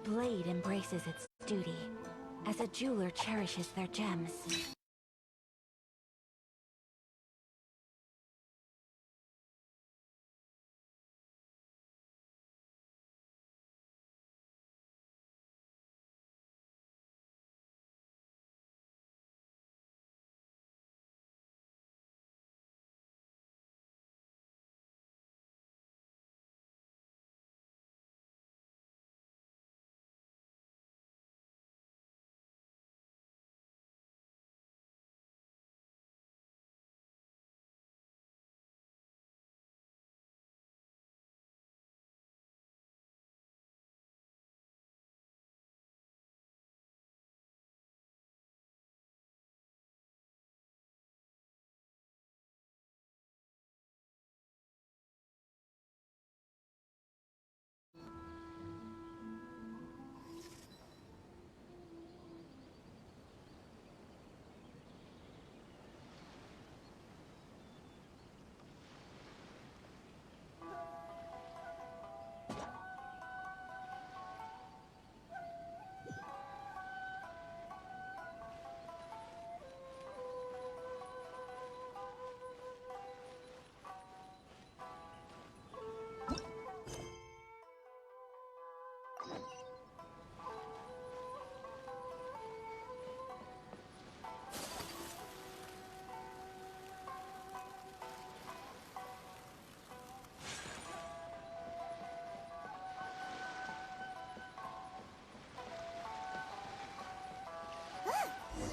blade embraces its duty, as a jeweler cherishes their gems.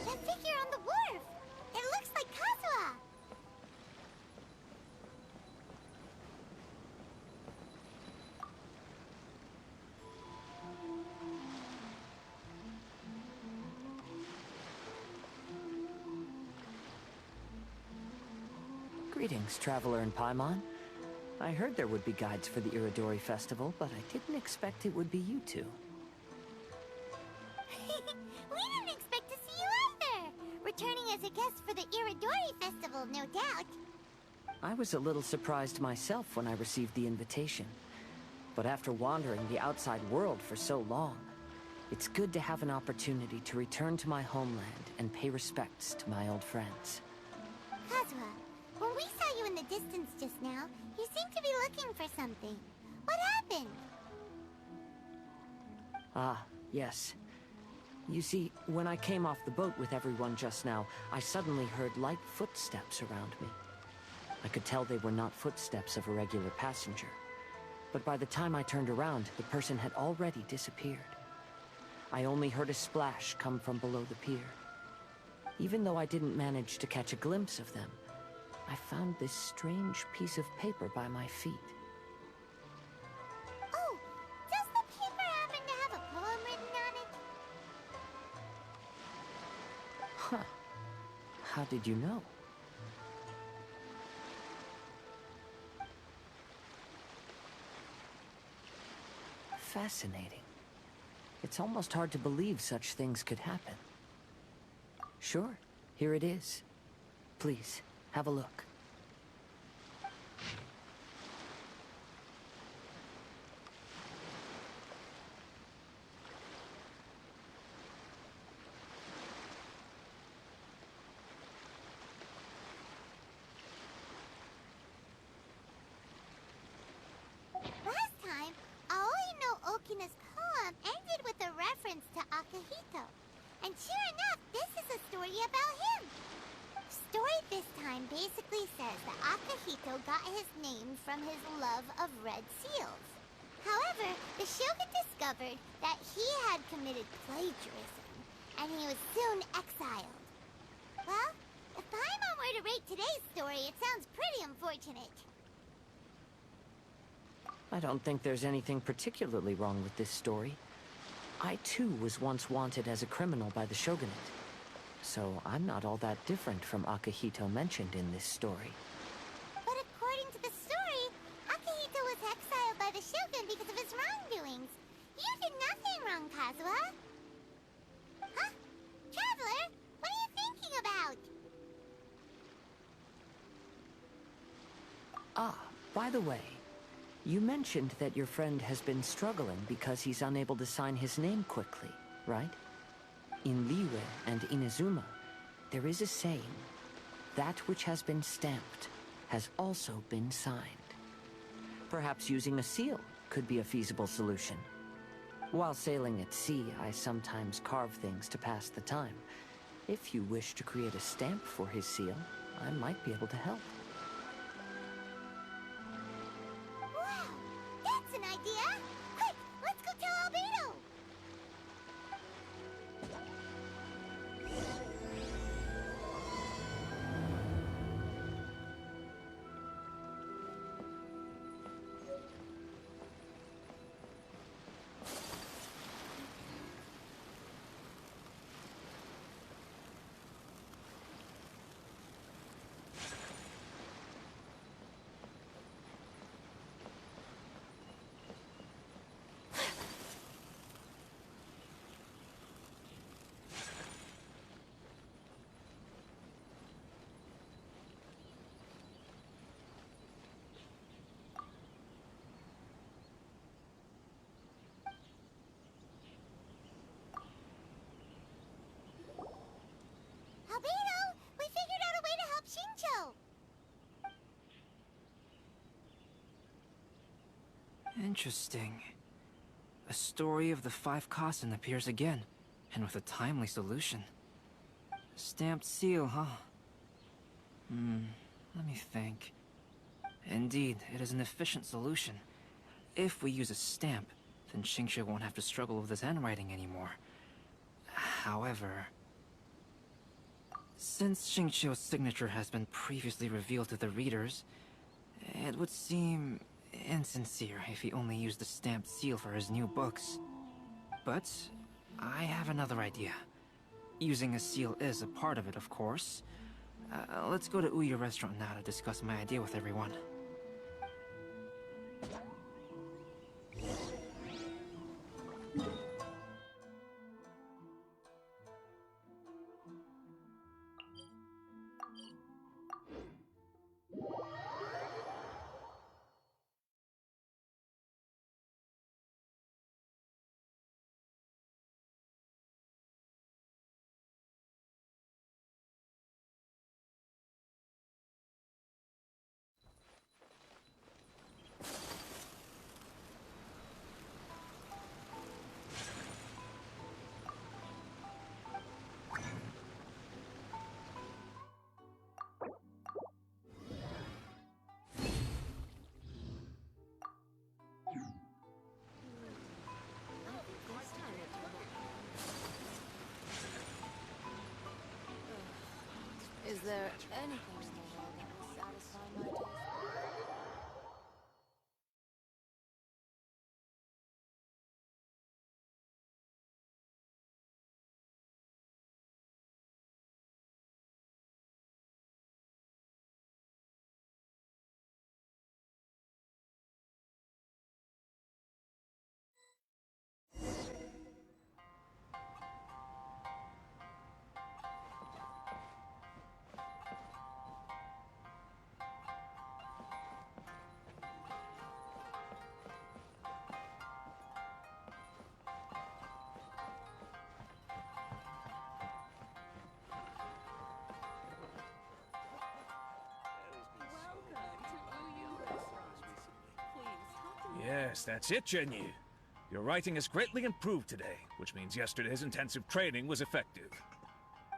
That figure on the wharf! It looks like Kazuha! Greetings, traveler in Paimon. I heard there would be guides for the Irodori festival, but I didn't expect it would be you two. We didn't expect to see you either! Returning as a guest for the Irodori festival, no doubt. I was a little surprised myself when I received the invitation. But after wandering the outside world for so long, it's good to have an opportunity to return to my homeland and pay respects to my old friends. Kazuha, when we saw you in the distance just now, you seemed to be looking for something. What happened? Ah, yes. You see, when I came off the boat with everyone just now, I suddenly heard light footsteps around me. I could tell they were not footsteps of a regular passenger. But by the time I turned around, the person had already disappeared. I only heard a splash come from below the pier. Even though I didn't manage to catch a glimpse of them, I found this strange piece of paper by my feet. Oh, does the paper happen to have a poem written on it? Huh. How did you know? Fascinating. It's almost hard to believe such things could happen. Sure, here it is. Please, have a look. Last time, Aoi no Okina's poem ended with a reference to Akihito. And sure enough, this is a story about him. Story this time basically says that Akihito got his name from his love of red seals. However, the shogun discovered that he had committed plagiarism, and he was soon exiled. Well, if Paimon were to rate today's story, it sounds pretty unfortunate. I don't think there's anything particularly wrong with this story. I too was once wanted as a criminal by the shogunate. So I'm not all that different from Akihito mentioned in this story. But according to the story, Akihito was exiled by the shogun because of his wrongdoings. You did nothing wrong, Kazuha. Huh? Traveler, what are you thinking about? Ah, by the way, You mentioned that your friend has been struggling because he's unable to sign his name quickly, right? In Liyue and Inazuma, there is a saying, that which has been stamped has also been signed. Perhaps using a seal could be a feasible solution. While sailing at sea, I sometimes carve things to pass the time. If you wish to create a stamp for his seal, I might be able to help. Wow, that's an idea! Quick, let's go tell Albedo! Albedo, we figured out a way to help Shincho! Interesting. A story of the 5 Kasen appears again, and with a timely solution. Stamped seal, huh? Let me think. Indeed, it is an efficient solution. If we use a stamp, then Xingqiu won't have to struggle with his handwriting anymore. However, since Xingqiu's signature has been previously revealed to the readers, it would seem insincere if he only used the stamped seal for his new books. But I have another idea. Using a seal is a part of it, of course. Let's go to Ouya restaurant now to discuss my idea with everyone. Is there anything in the world that will satisfy my taste? Yes, that's it, Genyu. Your writing has greatly improved today, which means yesterday's intensive training was effective.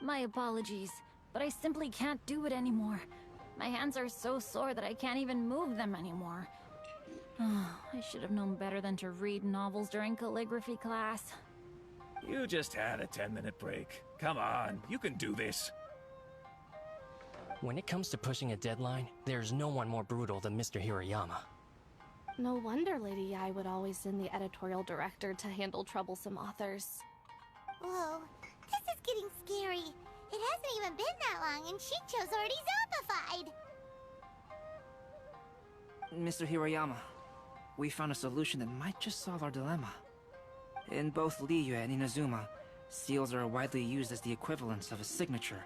My apologies, but I simply can't do it anymore. My hands are so sore that I can't even move them anymore. I should have known better than to read novels during calligraphy class. You just had a 10-minute break. Come on, you can do this. When it comes to pushing a deadline, there's no one more brutal than Mr. Hirayama. No wonder Lady Yai would always send the editorial director to handle troublesome authors. Whoa, this is getting scary. It hasn't even been that long and Shincho's already zombified. Mr. Hirayama, we found a solution that might just solve our dilemma. In both Liyue and Inazuma, seals are widely used as the equivalents of a signature.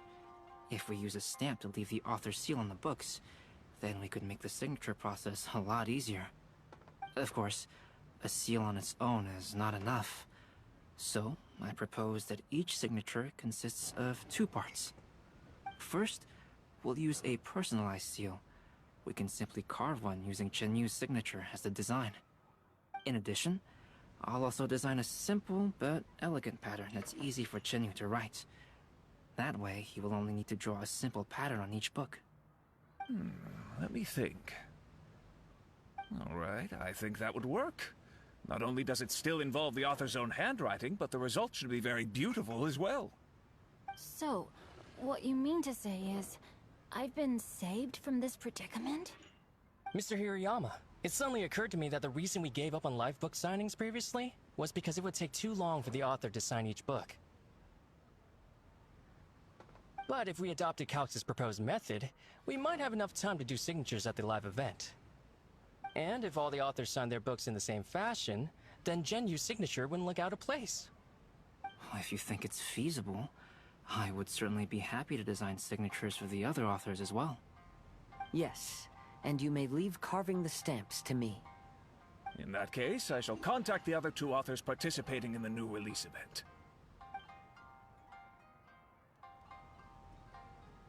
If we use a stamp to leave the author's seal on the books, then we could make the signature process a lot easier. Of course, a seal on its own is not enough. So, I propose that each signature consists of two parts. First, we'll use a personalized seal. We can simply carve one using Chenyu's signature as the design. In addition, I'll also design a simple but elegant pattern that's easy for Chenyu to write. That way, he will only need to draw a simple pattern on each book. Let me think. All right, I think that would work. Not only does it still involve the author's own handwriting, but the result should be very beautiful as well. So, what you mean to say is, I've been saved from this predicament? Mr. Hirayama, it suddenly occurred to me that the reason we gave up on live book signings previously was because it would take too long for the author to sign each book. But if we adopted Calx's proposed method, we might have enough time to do signatures at the live event. And if all the authors signed their books in the same fashion, then Genyu's signature wouldn't look out of place. If you think it's feasible, I would certainly be happy to design signatures for the other authors as well. Yes, and you may leave carving the stamps to me. In that case, I shall contact the other two authors participating in the new release event.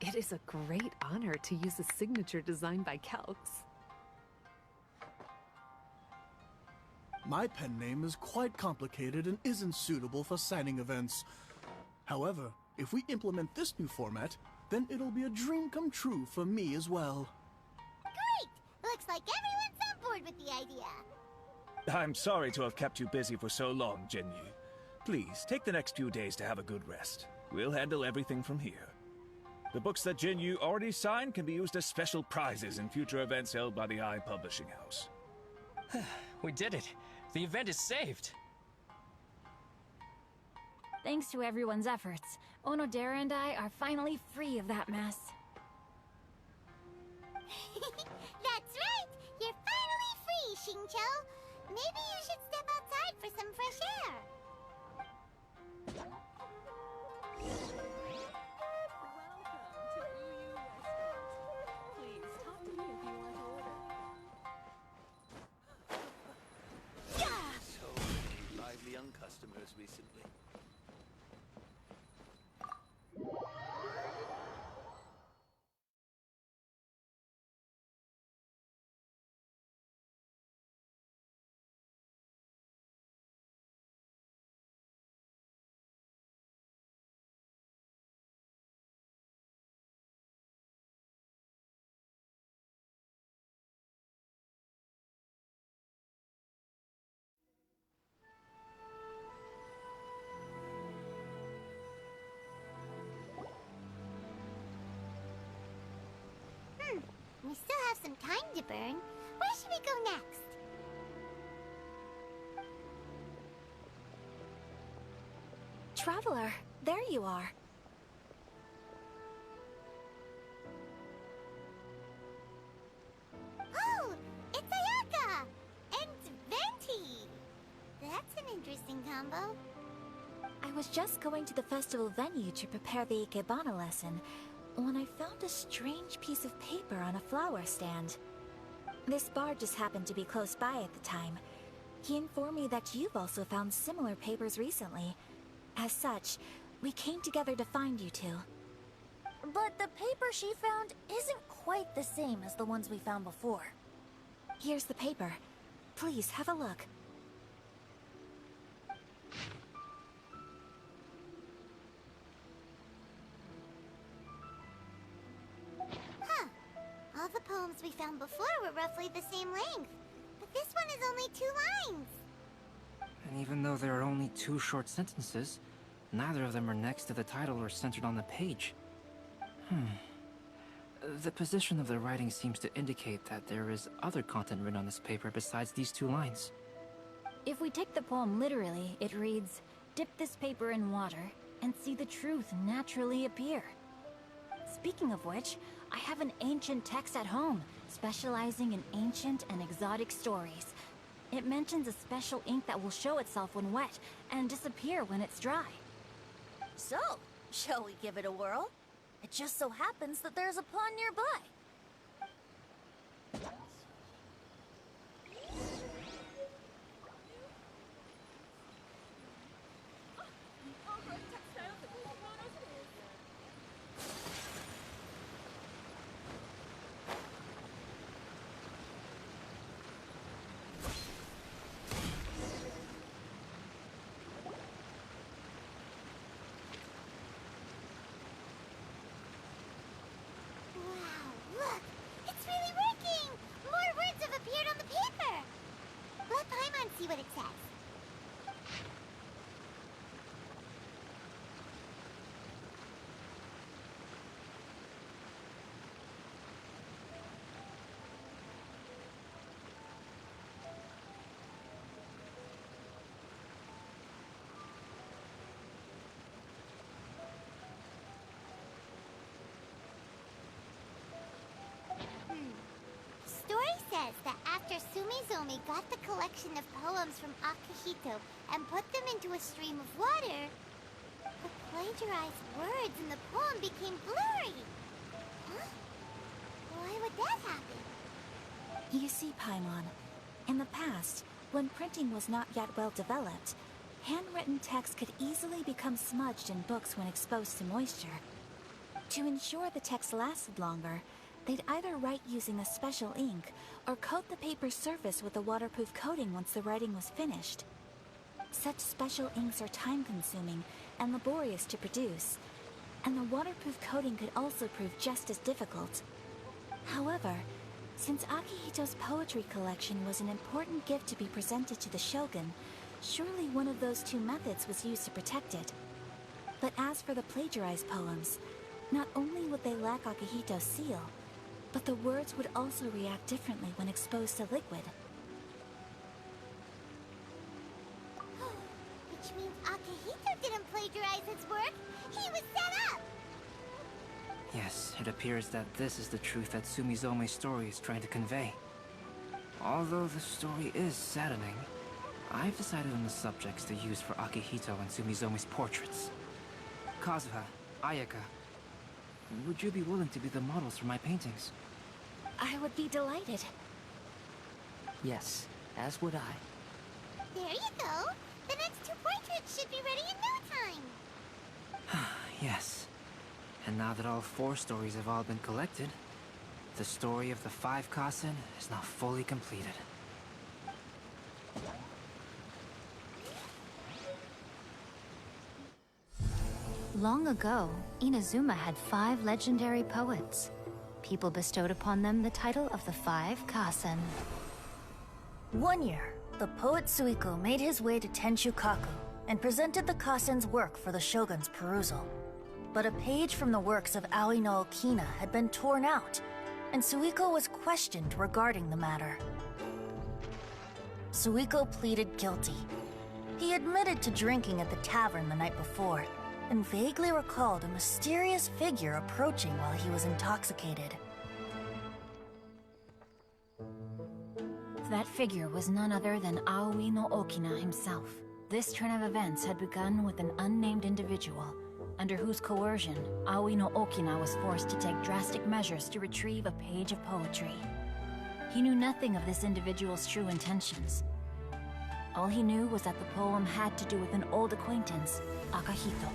It is a great honor to use a signature designed by Calx. My pen name is quite complicated and isn't suitable for signing events. However, if we implement this new format, then it'll be a dream come true for me as well. Great! Looks like everyone's on board with the idea. I'm sorry to have kept you busy for so long, Genyu. Please, take the next few days to have a good rest. We'll handle everything from here. The books that Genyu already signed can be used as special prizes in future events held by the Eye Publishing House. We did it! The event is saved! Thanks to everyone's efforts, Onodera and I are finally free of that mess. That's right! You're finally free, Xingqiu! Maybe you should step outside for some fresh air. So many lively young customers recently. We still have some time to burn. Where should we go next? Traveler, there you are. Oh, it's Ayaka! And Venti! That's an interesting combo. I was just going to the festival venue to prepare the Ikebana lesson when I found a strange piece of paper on a flower stand. This bard just happened to be close by at the time. He informed me that you've also found similar papers recently. As such, we came together to find you two. But the paper she found isn't quite the same as the ones we found before. Here's the paper. Please, have a look. Huh. All the poems we found before were roughly the same length. But this one is only 2 lines. And even though there are only 2 short sentences, neither of them are next to the title or centered on the page. The position of the writing seems to indicate that there is other content written on this paper besides these 2 lines. If we take the poem literally, it reads, "Dip this paper in water and see the truth naturally appear." Speaking of which, I have an ancient text at home, specializing in ancient and exotic stories. It mentions a special ink that will show itself when wet and disappear when it's dry. So, shall we give it a whirl? It just so happens that there's a pond nearby. Master Sumizomi got the collection of poems from Akihito and put them into a stream of water, the plagiarized words in the poem became blurry. Huh? Why would that happen? You see, Paimon, in the past, when printing was not yet well developed, handwritten text could easily become smudged in books when exposed to moisture. To ensure the text lasted longer, they'd either write using a special ink or coat the paper's surface with a waterproof coating once the writing was finished. Such special inks are time-consuming and laborious to produce, and the waterproof coating could also prove just as difficult. However, since Akihito's poetry collection was an important gift to be presented to the Shogun, surely one of those two methods was used to protect it. But as for the plagiarized poems, not only would they lack Akihito's seal, but the words would also react differently when exposed to liquid. Which means Akihito didn't plagiarize his work. He was set up! Yes, it appears that this is the truth that Sumizome's story is trying to convey. Although the story is saddening, I've decided on the subjects to use for Akihito and Sumizome's portraits. Kazuha, Ayaka, would you be willing to be the models for my paintings? I would be delighted. Yes, as would I. There you go. The next two portraits should be ready in no time. Yes. And now that all 4 stories have all been collected, the story of the 5 Kasen is now fully completed. Long ago, Inazuma had 5 legendary poets. People bestowed upon them the title of the 5 Kasen. One year, the poet Suiko made his way to Tenshukaku and presented the Kasen's work for the Shogun's perusal. But a page from the works of Aoi no Okina had been torn out, and Suiko was questioned regarding the matter. Suiko pleaded guilty. He admitted to drinking at the tavern the night before, and vaguely recalled a mysterious figure approaching while he was intoxicated. That figure was none other than Aoi no Okina himself. This turn of events had begun with an unnamed individual, under whose coercion, Aoi no Okina was forced to take drastic measures to retrieve a page of poetry. He knew nothing of this individual's true intentions. All he knew was that the poem had to do with an old acquaintance, Akihito.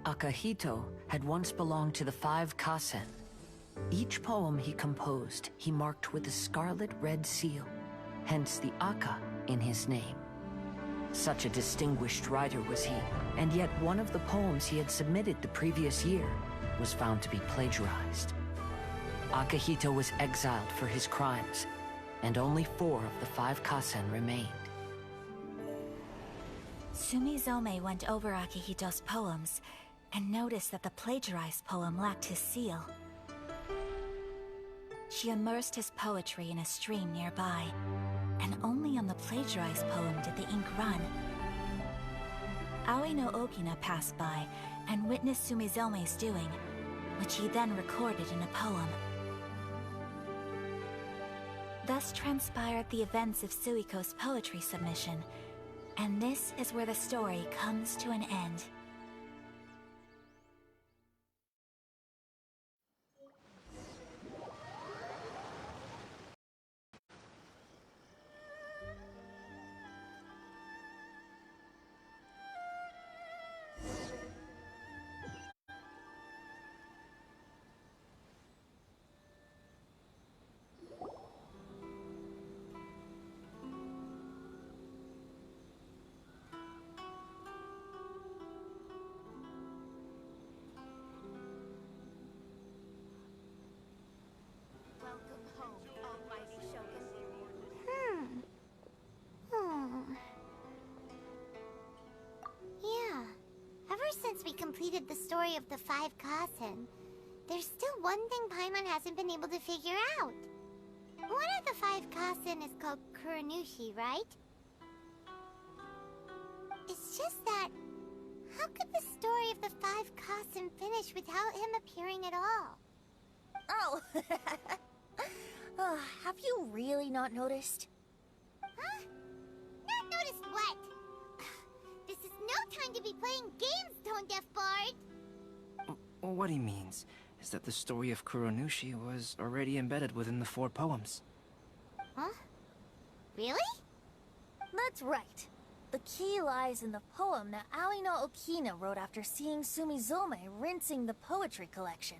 Akihito had once belonged to the 5 Kasen. Each poem he composed, he marked with a scarlet red seal, hence the Aka in his name. Such a distinguished writer was he, and yet one of the poems he had submitted the previous year was found to be plagiarized. Akihito was exiled for his crimes, and only 4 of the 5 Kasen remained. Sumizome went over Akihito's poems and noticed that the plagiarized poem lacked his seal. She immersed his poetry in a stream nearby, and only on the plagiarized poem did the ink run. Aoi no Okina passed by and witnessed Sumizome's doing, which he then recorded in a poem. Thus transpired the events of Suiko's poetry submission, and this is where the story comes to an end. Yeah. Ever since we completed the story of the 5 Kasen, there's still one thing Paimon hasn't been able to figure out. One of the 5 Kasen is called Kuranushi, right? It's just that, how could the story of the 5 Kasen finish without him appearing at all? Oh! Have you really not noticed? Huh? Not noticed what? This is no time to be playing games, Tone Deaf Bard! What he means is that the story of Kuronushi was already embedded within the 4 poems. Huh? Really? That's right. The key lies in the poem that Aoi no Okina wrote after seeing Sumizome rinsing the poetry collection.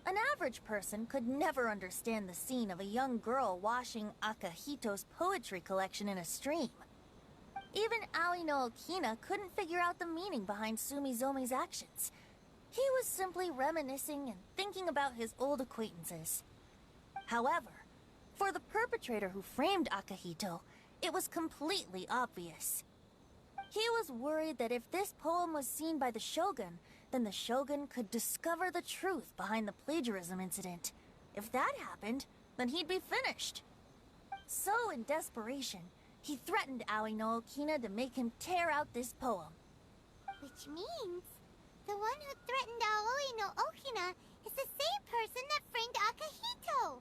An average person could never understand the scene of a young girl washing Akahito's poetry collection in a stream. Even Aoi no Okina couldn't figure out the meaning behind Sumizome's actions. He was simply reminiscing and thinking about his old acquaintances. However, for the perpetrator who framed Akahito, it was completely obvious. He was worried that if this poem was seen by the Shogun, then the Shogun could discover the truth behind the plagiarism incident. If that happened, then he'd be finished. So, in desperation, he threatened Aoi no Okina to make him tear out this poem. Which means the one who threatened Aoi no Okina is the same person that framed Akahito.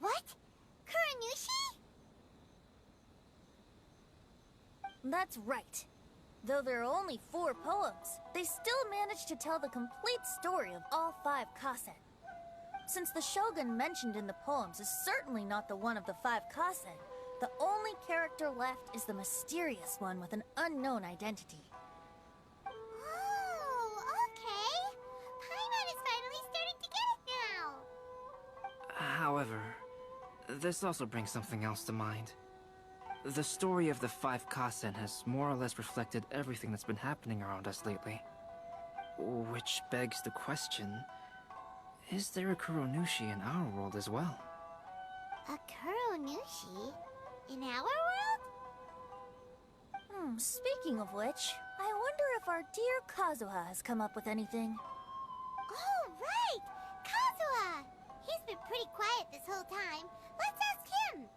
What? Kuronushi? That's right. Though there are only 4 poems, they still managed to tell the complete story of all 5 kasen. Since the Shogun mentioned in the poems is certainly not the one of the 5 kasen, the only character left is the mysterious one with an unknown identity. Oh, okay. Paimon is finally starting to get it now. However, this also brings something else to mind. The story of the 5 kasen has more or less reflected everything that's been happening around us lately. Which begs the question, is there a Kuronushi in our world as well? A Kuronushi? In our world? Speaking of which, I wonder if our dear Kazuha has come up with anything. Oh, right! Kazuha! He's been pretty quiet this whole time. Let's ask him!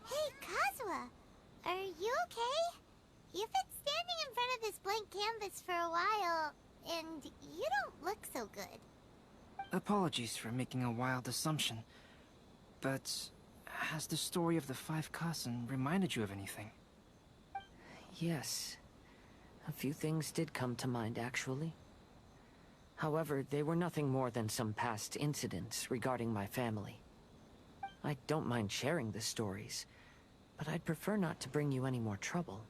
Hey, Kazuha! Are you okay? You've been standing in front of this blank canvas for a while, and you don't look so good. Apologies for making a wild assumption, but has the story of the 5 kasen reminded you of anything? Yes. A few things did come to mind, actually. However, they were nothing more than some past incidents regarding my family. I don't mind sharing the stories, but I'd prefer not to bring you any more trouble.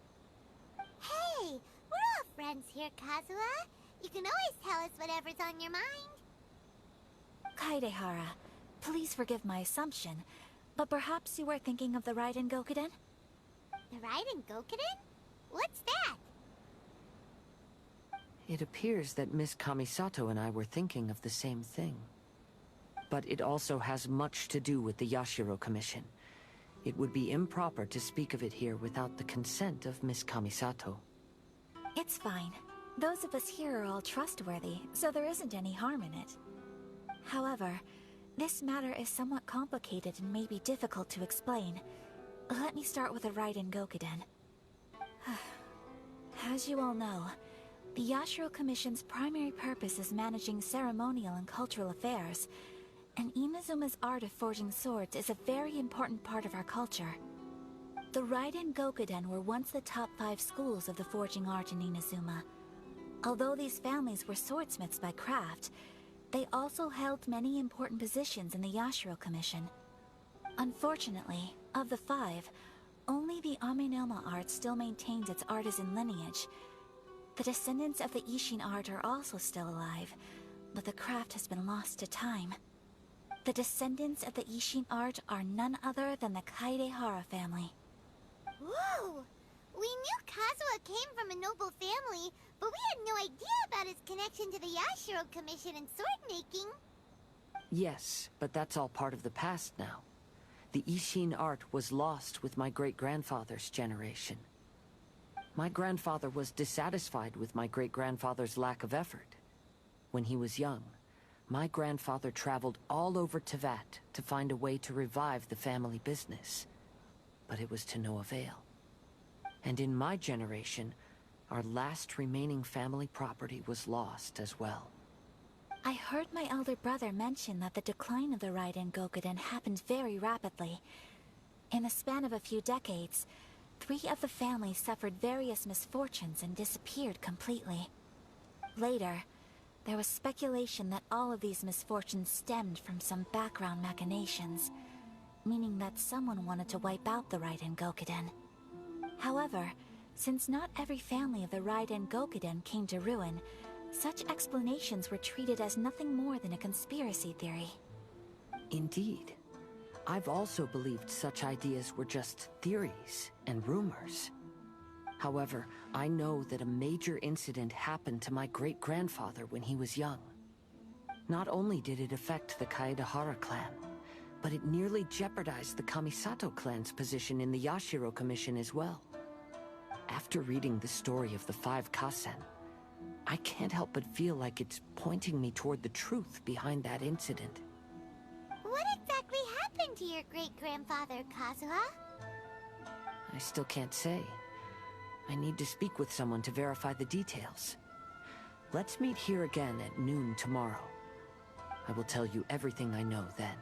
Hey, we're all friends here, Kazuha. You can always tell us whatever's on your mind. Kaidehara, please forgive my assumption, but perhaps you were thinking of the Raiden Gokuden? The Raiden Gokuden? What's that? It appears that Miss Kamisato and I were thinking of the same thing. But it also has much to do with the Yashiro Commission. It would be improper to speak of it here without the consent of Miss Kamisato. It's fine. Those of us here are all trustworthy, so there isn't any harm in it. However, this matter is somewhat complicated and may be difficult to explain. Let me start with the Raiden Gokuden. As you all know, the Yashiro Commission's primary purpose is managing ceremonial and cultural affairs, and Inazuma's art of forging swords is a very important part of our culture. The Raiden Gokuden were once the top 5 schools of the forging art in Inazuma. Although these families were swordsmiths by craft, they also held many important positions in the Yashiro Commission. Unfortunately, of the 5, only the Aminoma art still maintains its artisan lineage. The descendants of the Ishin art are also still alive, but the craft has been lost to time. The descendants of the Ishin art are none other than the Kaidehara family. Whoa! We knew Kazuha came from a noble family, but we had no idea about his connection to the Yashiro Commission and sword making. Yes, but that's all part of the past now. The Ishin art was lost with my great-grandfather's generation. My grandfather was dissatisfied with my great-grandfather's lack of effort. When he was young, my grandfather traveled all over Tevat to find a way to revive the family business. But it was to no avail. And in my generation, our last remaining family property was lost as well. I heard my elder brother mention that the decline of the Raiden Gokuden happened very rapidly. In the span of a few decades, 3 of the families suffered various misfortunes and disappeared completely. Later, there was speculation that all of these misfortunes stemmed from some background machinations, meaning that someone wanted to wipe out the Raiden Gokuden. However, since not every family of the Raiden Gokuden came to ruin, such explanations were treated as nothing more than a conspiracy theory. Indeed. I've also believed such ideas were just theories and rumors. However, I know that a major incident happened to my great-grandfather when he was young. Not only did it affect the Kaedahara clan, but it nearly jeopardized the Kamisato clan's position in the Yashiro Commission as well. After reading the story of the 5 Kasen, I can't help but feel like it's pointing me toward the truth behind that incident. What exactly happened to your great-grandfather, Kazuha? I still can't say. I need to speak with someone to verify the details. Let's meet here again at noon tomorrow. I will tell you everything I know then.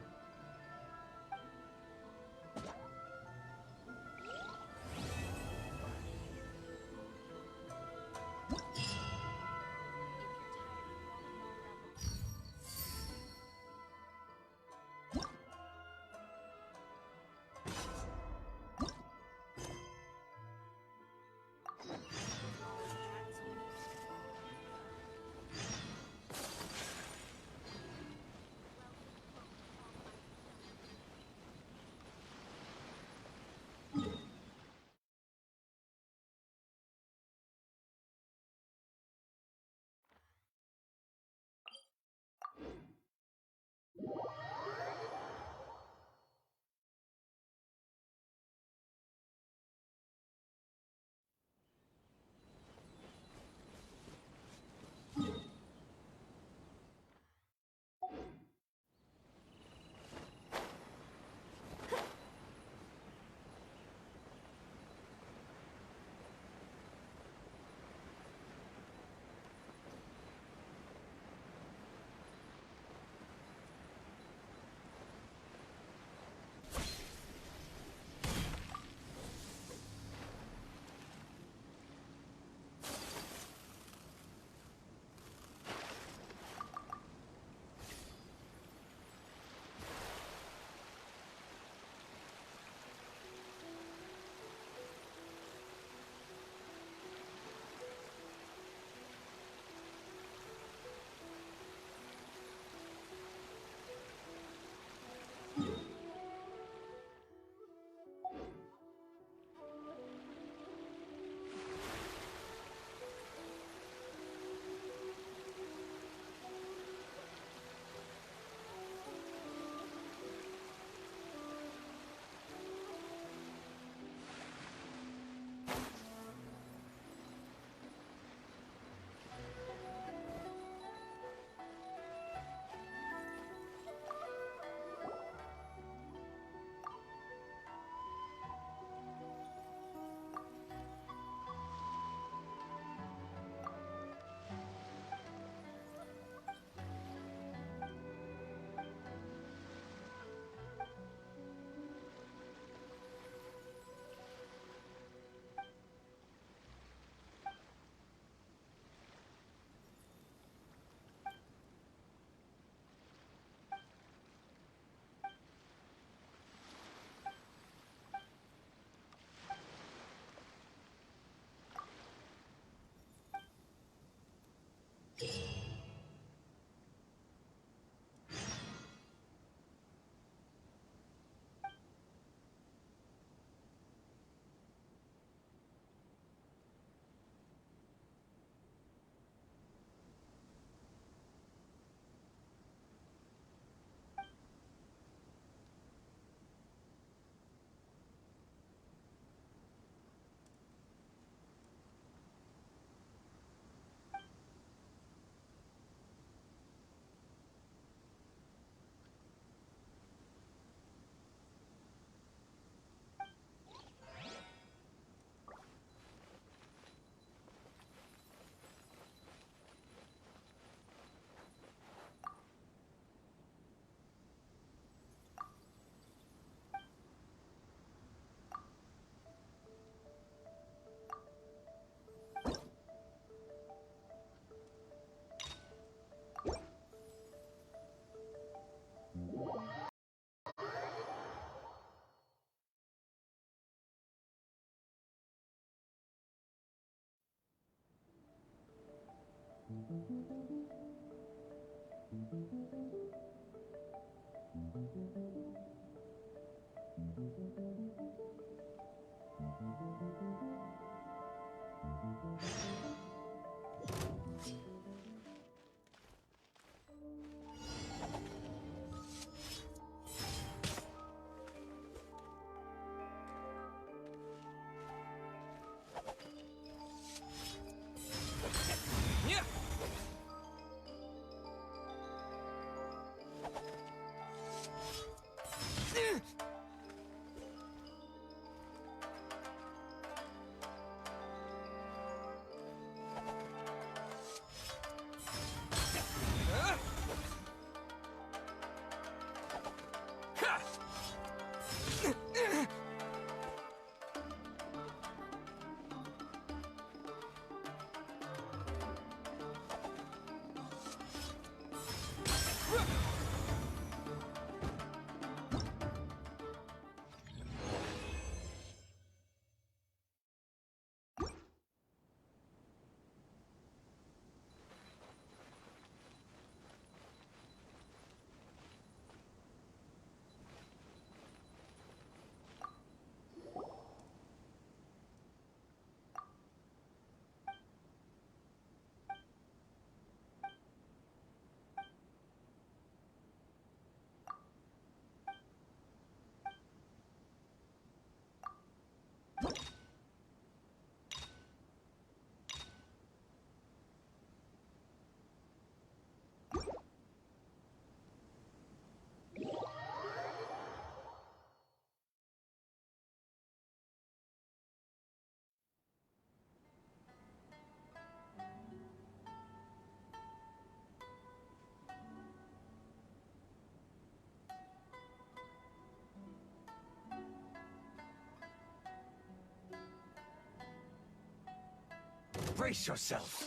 Brace yourselves.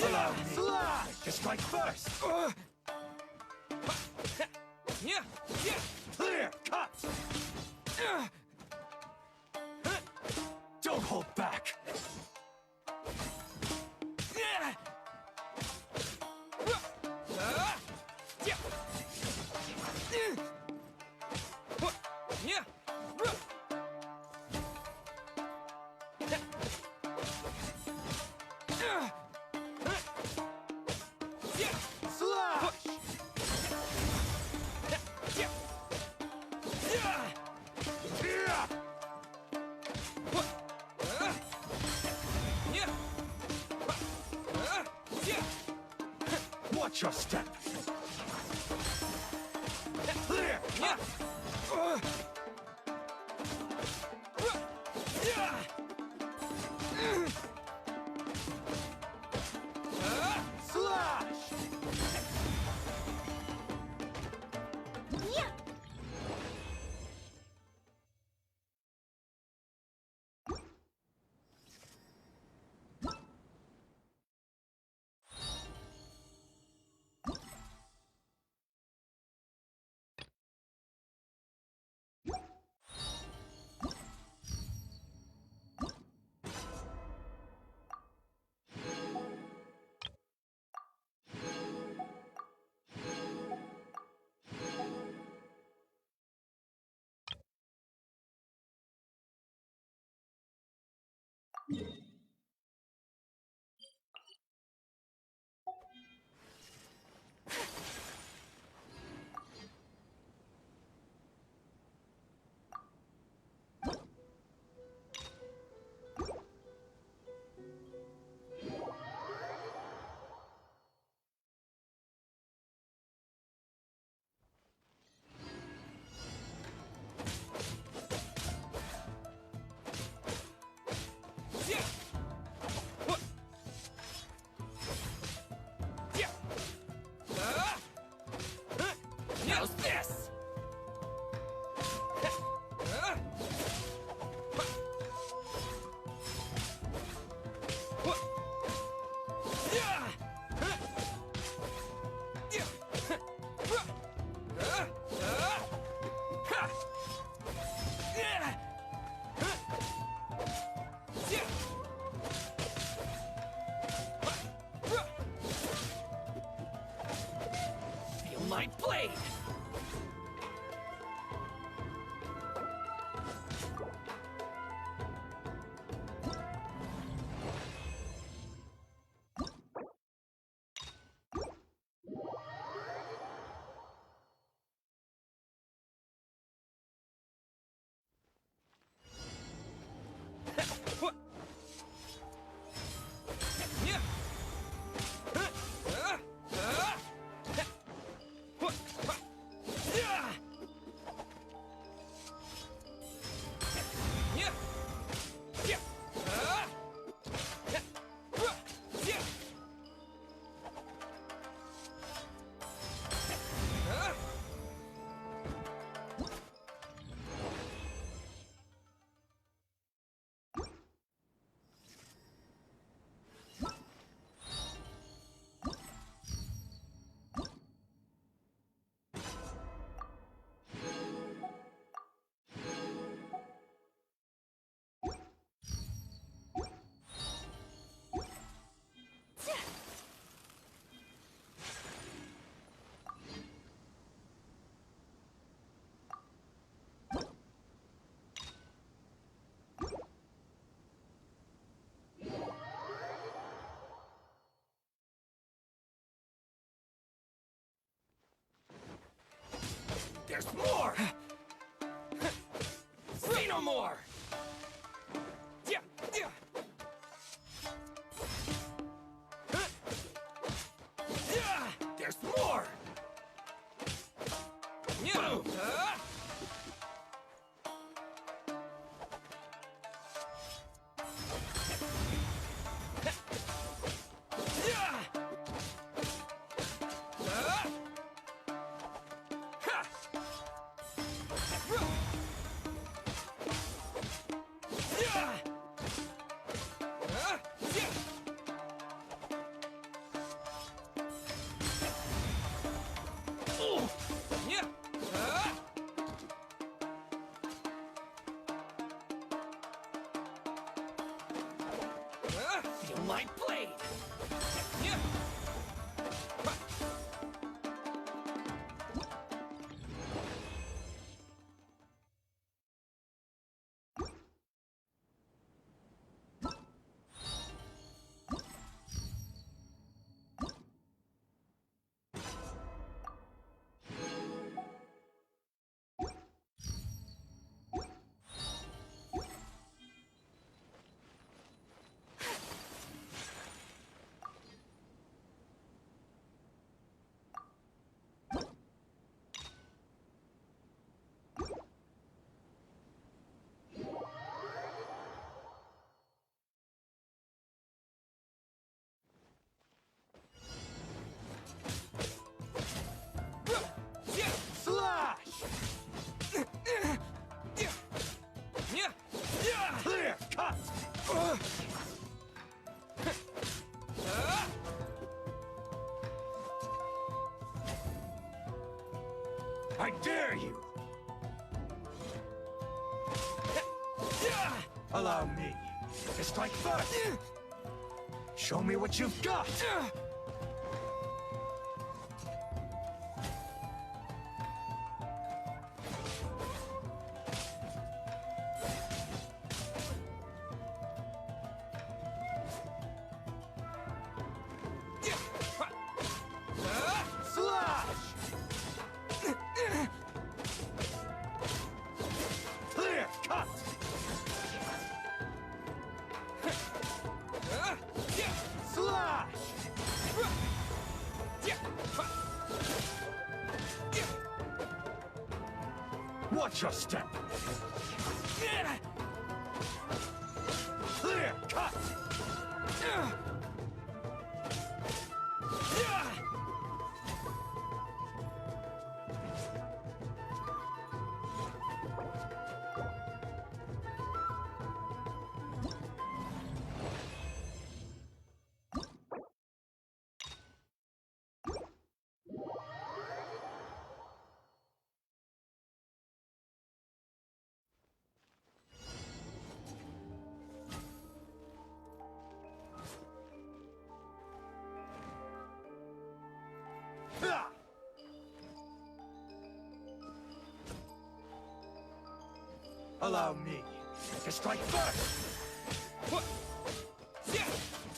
Allow me to strike first. Clear cut. Don't hold back. Watch your step. Clear. Slash. How's this? Feel my blade! There's more! Say no more! Yeah, yeah. There's more! Boom! my blade! Yeah. Clear cut! I dare you! Allow me to strike first! Show me what you've got! Watch your step! Clear cut! Allow me to strike first!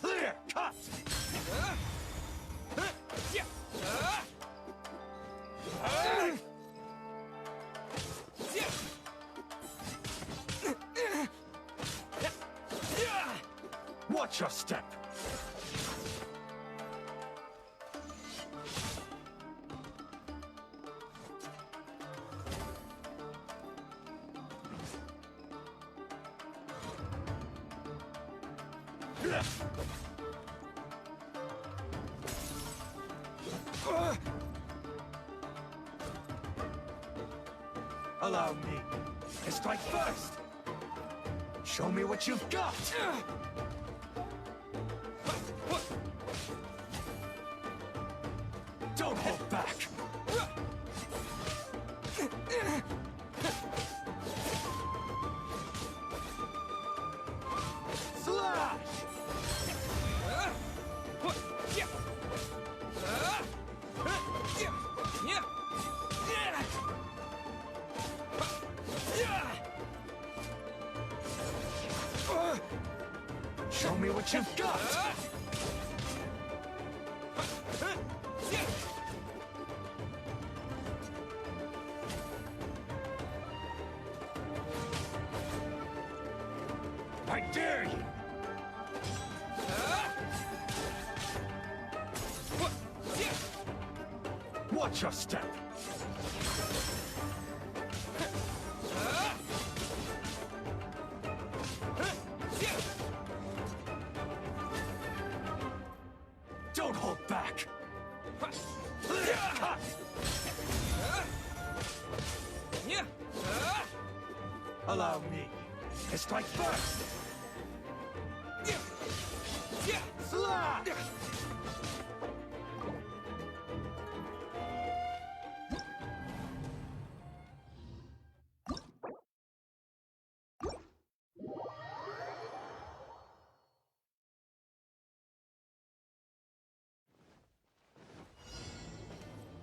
Clear cut! Watch your step! Allow me to strike first! Show me what you've got! Don't hold back! Slash! Show me what you've got! I dare you! Watch your step! Don't hold back! Clear cut! Allow me to strike first! Slash!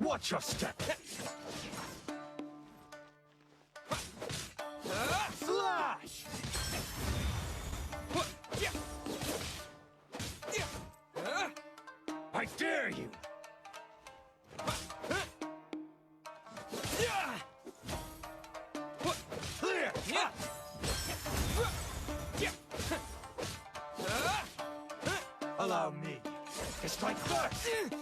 Watch your step! Slash! I dare you! Clear! Allow me to strike first!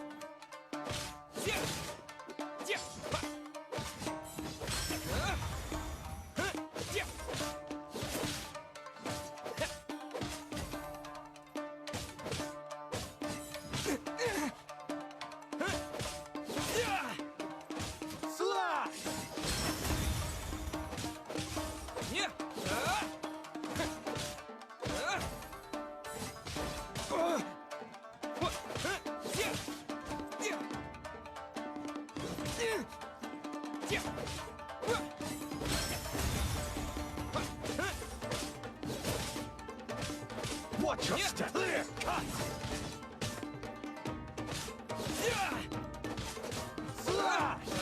Watch your step! Clear! Cut! Slash!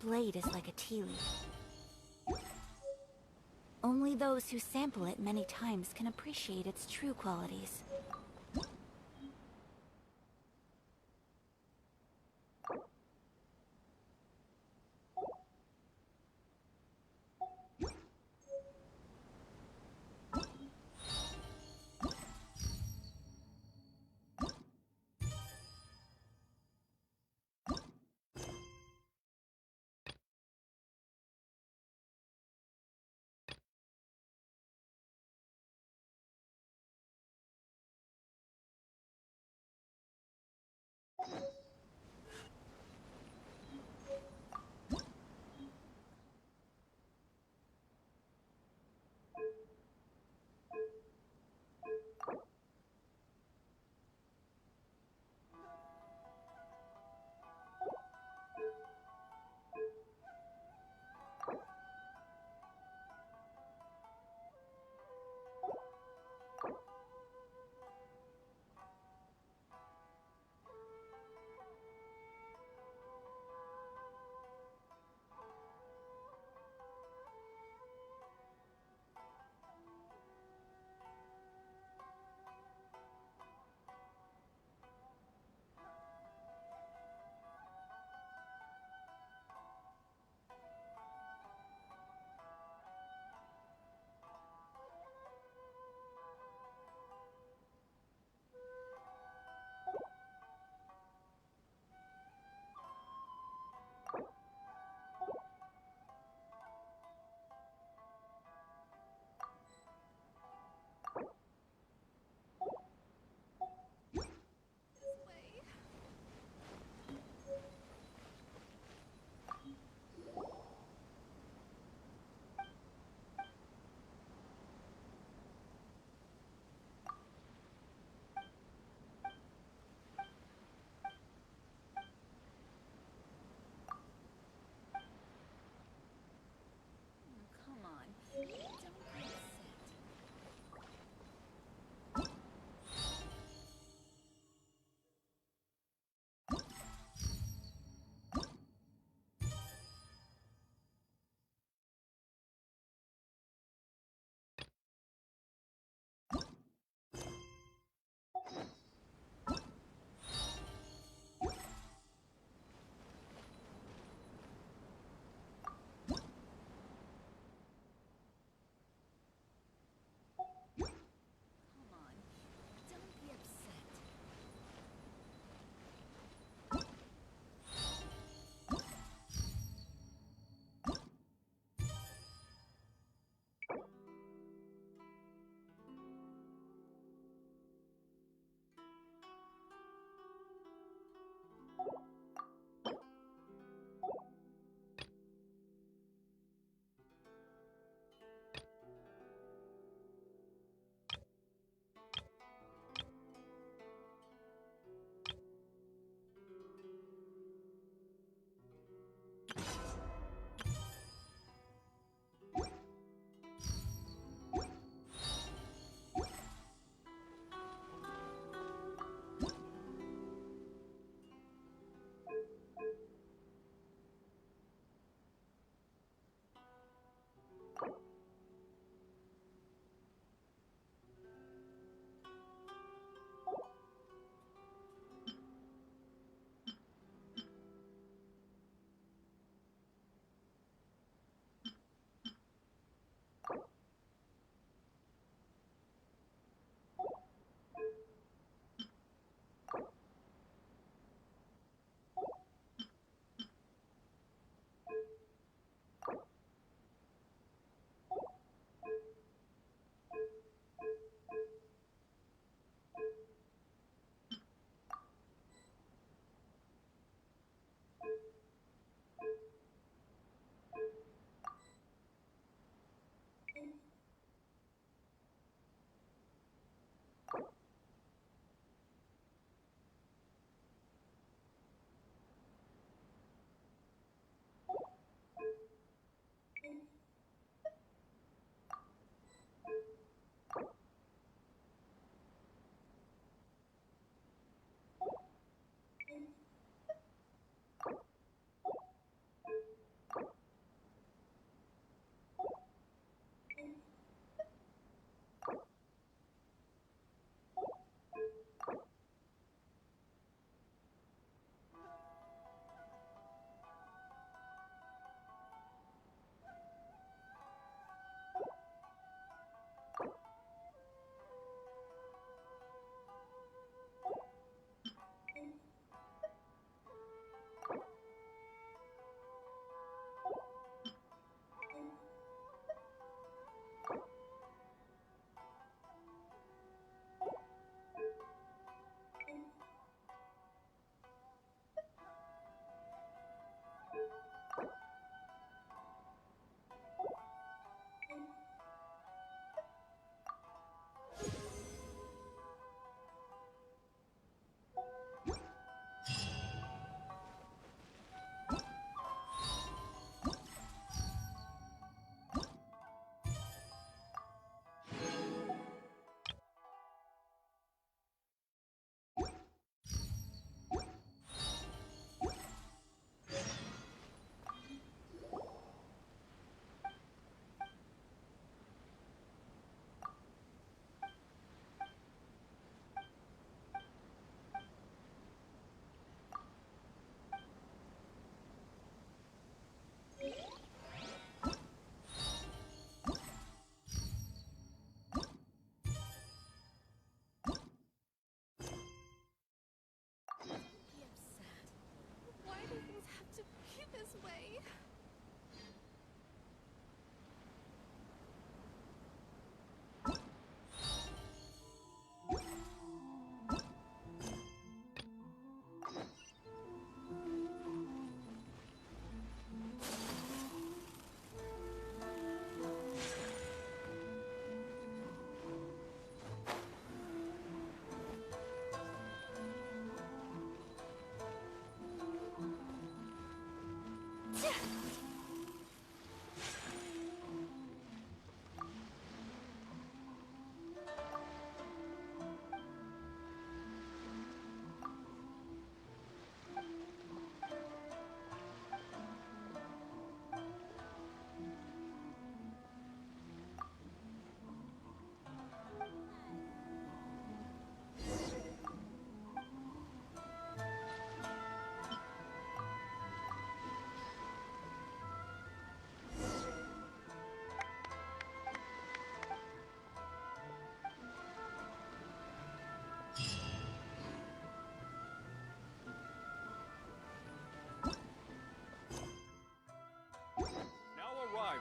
blade is like a tea leaf. Only those who sample it many times can appreciate its true qualities.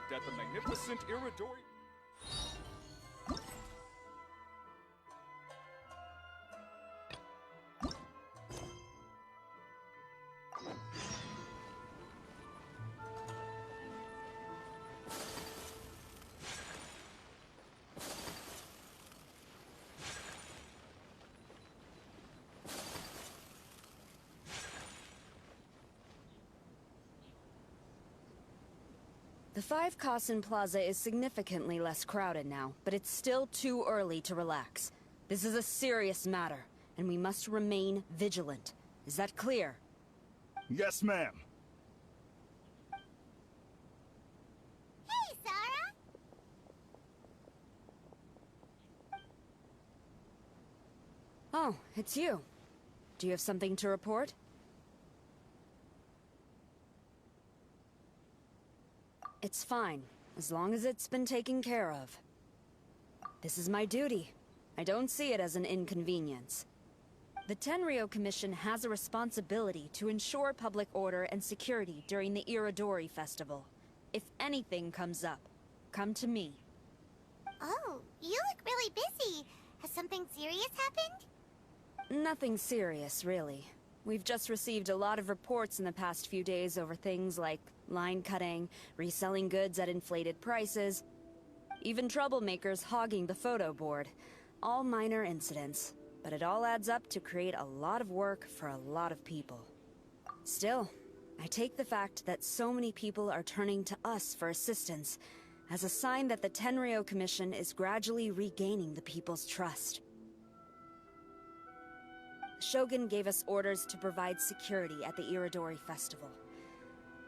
Impact at the magnificent Irodori. The 5 Kasen Plaza is significantly less crowded now, but it's still too early to relax. This is a serious matter, and we must remain vigilant. Is that clear? Yes, ma'am. Hey, Sarah! Oh, it's you. Do you have something to report? It's fine, as long as it's been taken care of. This is my duty. I don't see it as an inconvenience. The Tenryou Commission has a responsibility to ensure public order and security during the Irodori Festival. If anything comes up, come to me. Oh, you look really busy. Has something serious happened? Nothing serious, really. We've just received a lot of reports in the past few days over things like line cutting, reselling goods at inflated prices, even troublemakers hogging the photo board. All minor incidents, but it all adds up to create a lot of work for a lot of people. Still, I take the fact that so many people are turning to us for assistance as a sign that the Tenryou Commission is gradually regaining the people's trust. Shogun gave us orders to provide security at the Irodori Festival.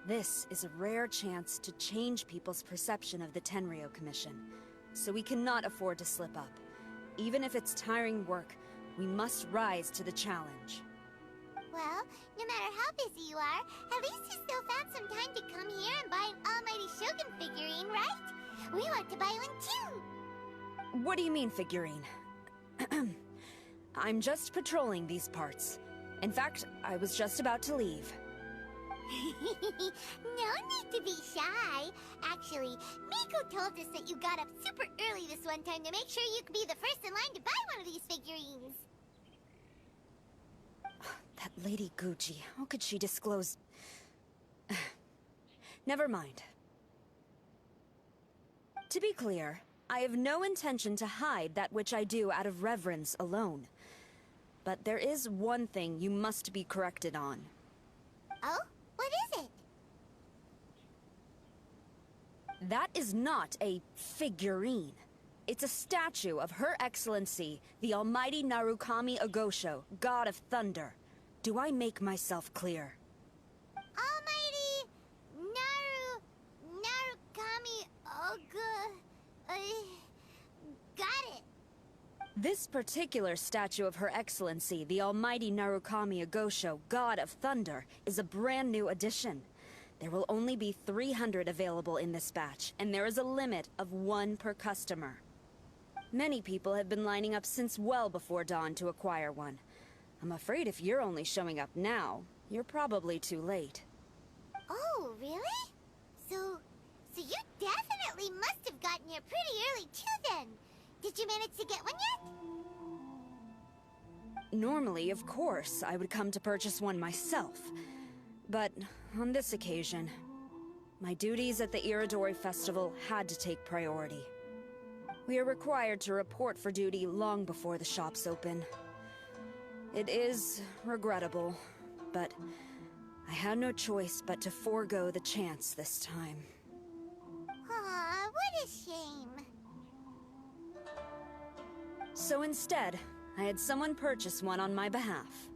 This is a rare chance to change people's perception of the Tenryou Commission, so we cannot afford to slip up. Even if it's tiring work, we must rise to the challenge. Well, no matter how busy you are, at least you still found some time to come here and buy an Almighty Shogun figurine, right? We want to buy one too! What do you mean, figurine? I'm just patrolling these parts. In fact, I was just about to leave. No need to be shy. Actually, Miko told us that you got up super early this one time to make sure you could be the first in line to buy one of these figurines. That Lady Gucci, how could she disclose... Never mind. To be clear, I have no intention to hide that which I do out of reverence alone. But there is one thing you must be corrected on. Oh? What is it? That is not a figurine. It's a statue of Her Excellency, the Almighty Narukami Agosho, God of Thunder. Do I make myself clear? Almighty Narukami Oga... got it. This particular statue of Her Excellency, the Almighty Narukami Agosho, God of Thunder, is a brand new addition. There will only be 300 available in this batch, and there is a limit of 1 per customer. Many people have been lining up since well before dawn to acquire one. I'm afraid if you're only showing up now, you're probably too late. Oh, really? So you definitely must have gotten here pretty early too then. Did you manage to get one yet? Normally, of course, I would come to purchase one myself. But on this occasion, my duties at the Irodori Festival had to take priority. We are required to report for duty long before the shops open. It is regrettable, but I had no choice but to forego the chance this time. Aw, what a shame. So instead, I had someone purchase one on my behalf.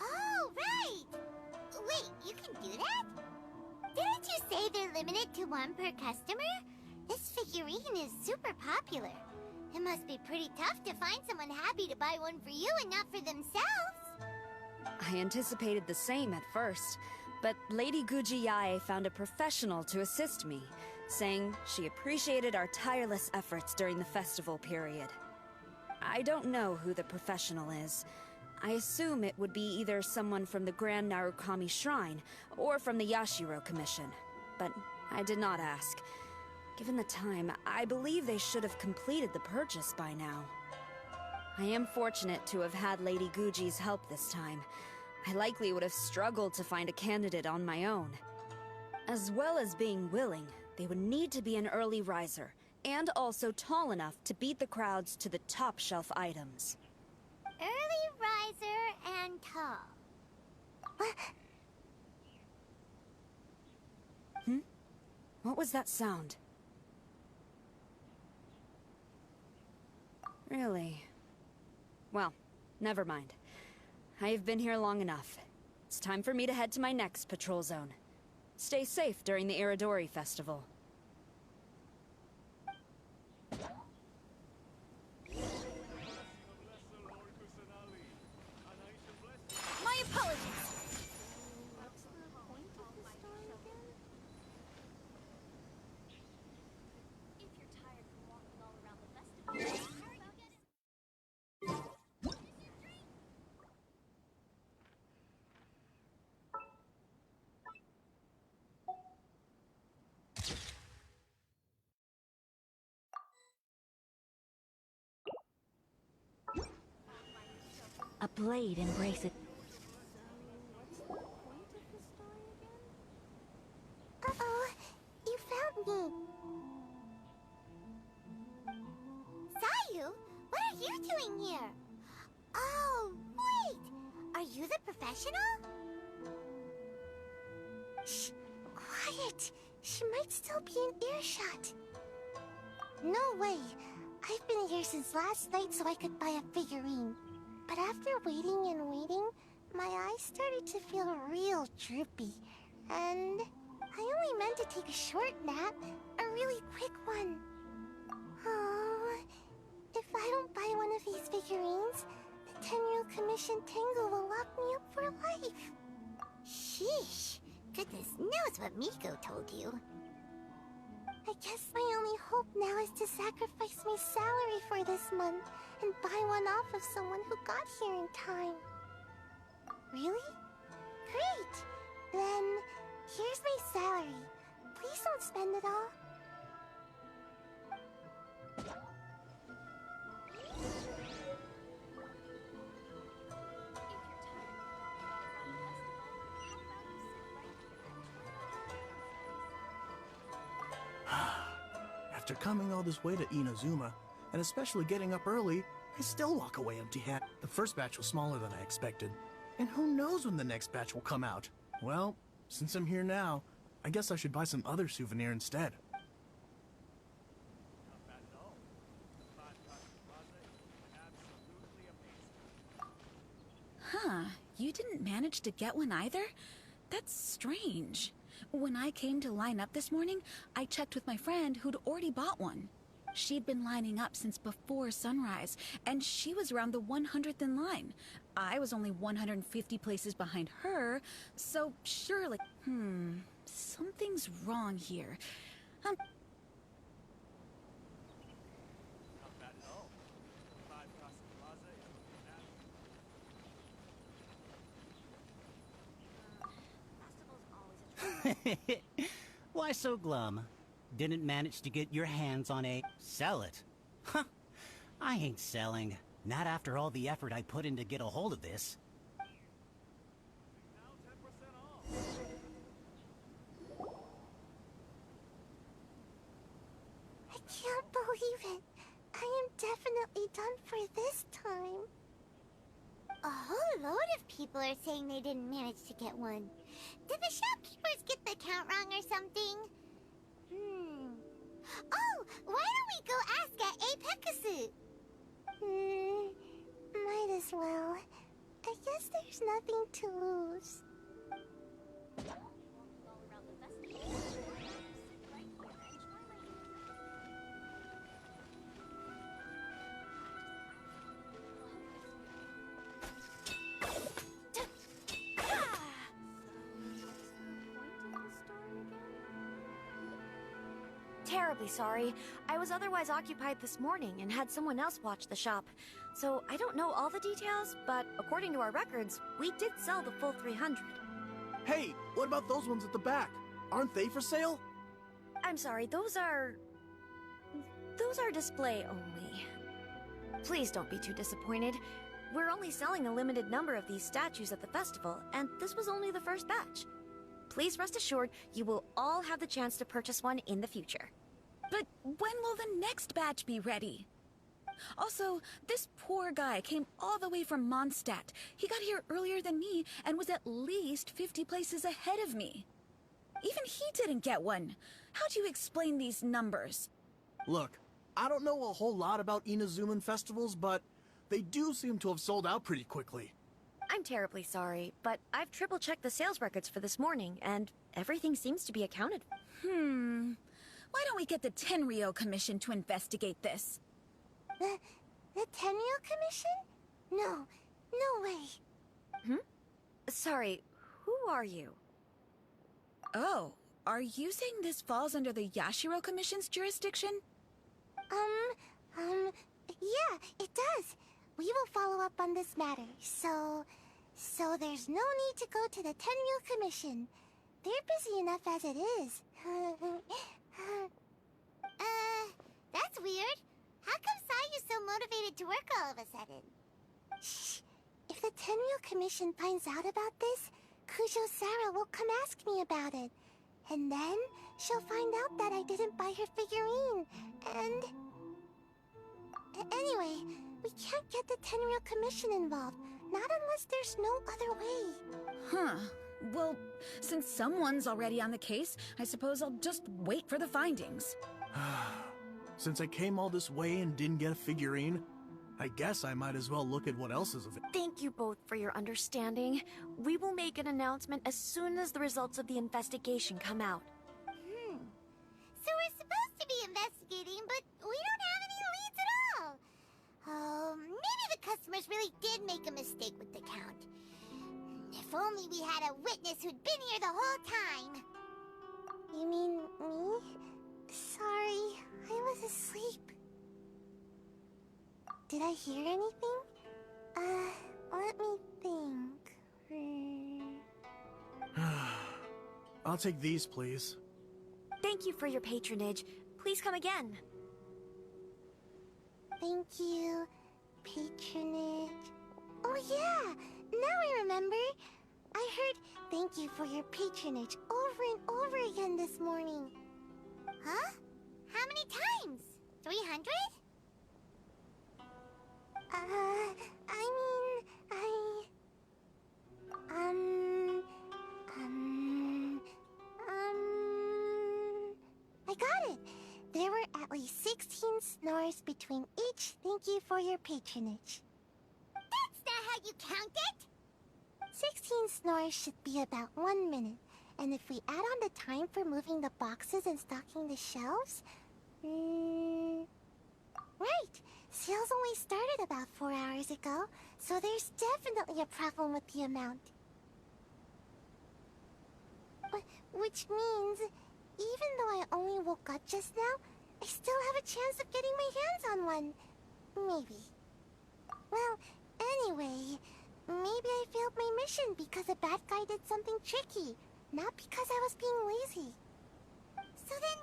Oh, right! Wait, you can do that? Didn't you say they're limited to 1 per customer? This figurine is super popular. It must be pretty tough to find someone happy to buy one for you and not for themselves. I anticipated the same at first, but Lady Guji Yae found a professional to assist me, saying she appreciated our tireless efforts during the festival period. I don't know who the professional is. I assume it would be either someone from the Grand Narukami Shrine or from the Yashiro Commission, but I did not ask. Given the time, I believe they should have completed the purchase by now. I am fortunate to have had Lady Guji's help this time. I likely would have struggled to find a candidate on my own. As well as being willing, they would need to be an early riser, and also tall enough to beat the crowds to the top shelf items. Early riser and tall. What was that sound? Really? Well, never mind. I have been here long enough. It's time for me to head to my next patrol zone. Stay safe during the Irodori festival. My apologies! A blade embraces. Uh-oh, you found me. Sayu, what are you doing here? Oh, wait! Are you the professional? Shh, quiet. She might still be in earshot. No way. I've been here since last night so I could buy a figurine. But after waiting and waiting, my eyes started to feel real droopy. And I only meant to take a short nap, a really quick one. Oh, if I don't buy one of these figurines, the 10-year-old commission Tengu will lock me up for life. Sheesh, goodness knows what Miko told you. I guess my only hope now is to sacrifice my salary for this month and buy one off of someone who got here in time. Really? Great! Then, here's my salary. Please don't spend it all. After coming all this way to Inazuma, and especially getting up early, I still walk away empty-handed. The first batch was smaller than I expected, and who knows when the next batch will come out. Well, since I'm here now, I guess I should buy some other souvenir instead. Huh, you didn't manage to get one either? That's strange. When I came to line up this morning, I checked with my friend who'd already bought one. She'd been lining up since before sunrise, and she was around the 100th in line. I was only 150 places behind her, so surely... something's wrong here. Why so glum? Didn't manage to get your hands on a... Sell it? Huh. I ain't selling. Not after all the effort I put in to get a hold of this. I can't believe it. I am definitely done for this time. A whole load of people are saying they didn't manage to get one. Did the shopkeepers get the count wrong or something? Oh, why don't we go ask at Apekasu? Might as well. I guess there's nothing to lose. Terribly sorry. I was otherwise occupied this morning and had someone else watch the shop. So I don't know all the details, but according to our records, we did sell the full 300. Hey, what about those ones at the back? Aren't they for sale? I'm sorry, those are those are display only. Please don't be too disappointed. We're only selling a limited number of these statues at the festival, and this was only the first batch. Please rest assured, you will all have the chance to purchase one in the future. But when will the next batch be ready? Also, this poor guy came all the way from Mondstadt. He got here earlier than me and was at least 50 places ahead of me. Even he didn't get one. How do you explain these numbers? Look, I don't know a whole lot about Inazuman festivals, but they do seem to have sold out pretty quickly. I'm terribly sorry, but I've triple-checked the sales records for this morning, and everything seems to be accounted for. Why don't we get the Tenryo Commission to investigate this? The Tenryo Commission? No, no way. Sorry, who are you? Oh, are you saying this falls under the Yashiro Commission's jurisdiction? Yeah, it does. We will follow up on this matter, so there's no need to go to the Tenryo Commission. They're busy enough as it is. That's weird. How come Sayu's so motivated to work all of a sudden? Shh. If the Tenryo Commission finds out about this, Kujo Sarah will come ask me about it. And then she'll find out that I didn't buy her figurine. And... Anyway, we can't get the Tenryo Commission involved. Not unless there's no other way. Well, since someone's already on the case, I suppose I'll just wait for the findings. Since I came all this way and didn't get a figurine, I guess I might as well look at what else is of it. Thank you both for your understanding. We will make an announcement as soon as the results of the investigation come out. So we're supposed to be investigating, but we don't have any leads at all. Oh, maybe the customers really did make a mistake with the count. If only we had a witness who'd been here the whole time. You mean me? Sorry, I was asleep. Did I hear anything? Let me think. I'll take these, please. Thank you for your patronage. Please come again. Thank you. Patronage. Oh yeah! Now I remember. I heard thank you for your patronage over and over again this morning. Huh? How many times? 300? I got it. There were at least 16 snores between each thank you for your patronage. That's not how you count it! 16 snores should be about 1 minute. And if we add on the time for moving the boxes and stocking the shelves... Right! Sales only started about 4 hours ago, so there's definitely a problem with the amount. Which means, even though I only woke up just now, I still have a chance of getting my hands on one. Maybe. Well, anyway, maybe I failed my mission because a bad guy did something tricky, not because I was being lazy. So then,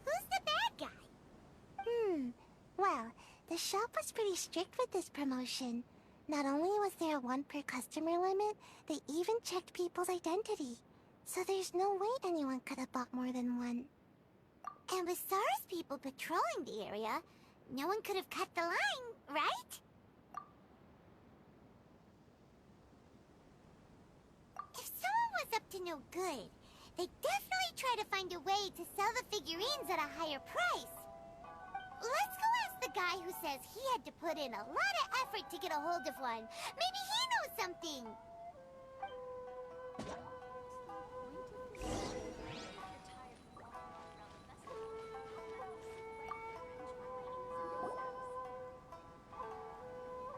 who's the bad guy? Well, the shop was pretty strict with this promotion. Not only was there a 1 per customer limit, they even checked people's identity. So there's no way anyone could have bought more than one. And with SARS people patrolling the area, no one could have cut the line, right? If someone was up to no good, they'd definitely try to find a way to sell the figurines at a higher price. Let's go ask the guy who says he had to put in a lot of effort to get a hold of one. Maybe he knows something.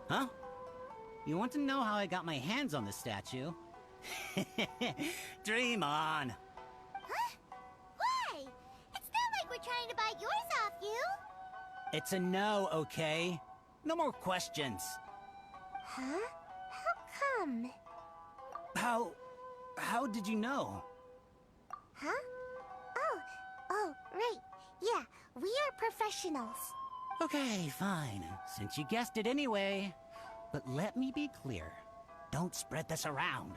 Huh? You want to know how I got my hands on the statue? Dream on! Huh? Why? It's not like we're trying to buy yours off you. It's a no, okay? No more questions. Huh? How come? How did you know? Huh? Oh, right. Yeah, we are professionals. Okay, fine. Since you guessed it anyway. But let me be clear. Don't spread this around.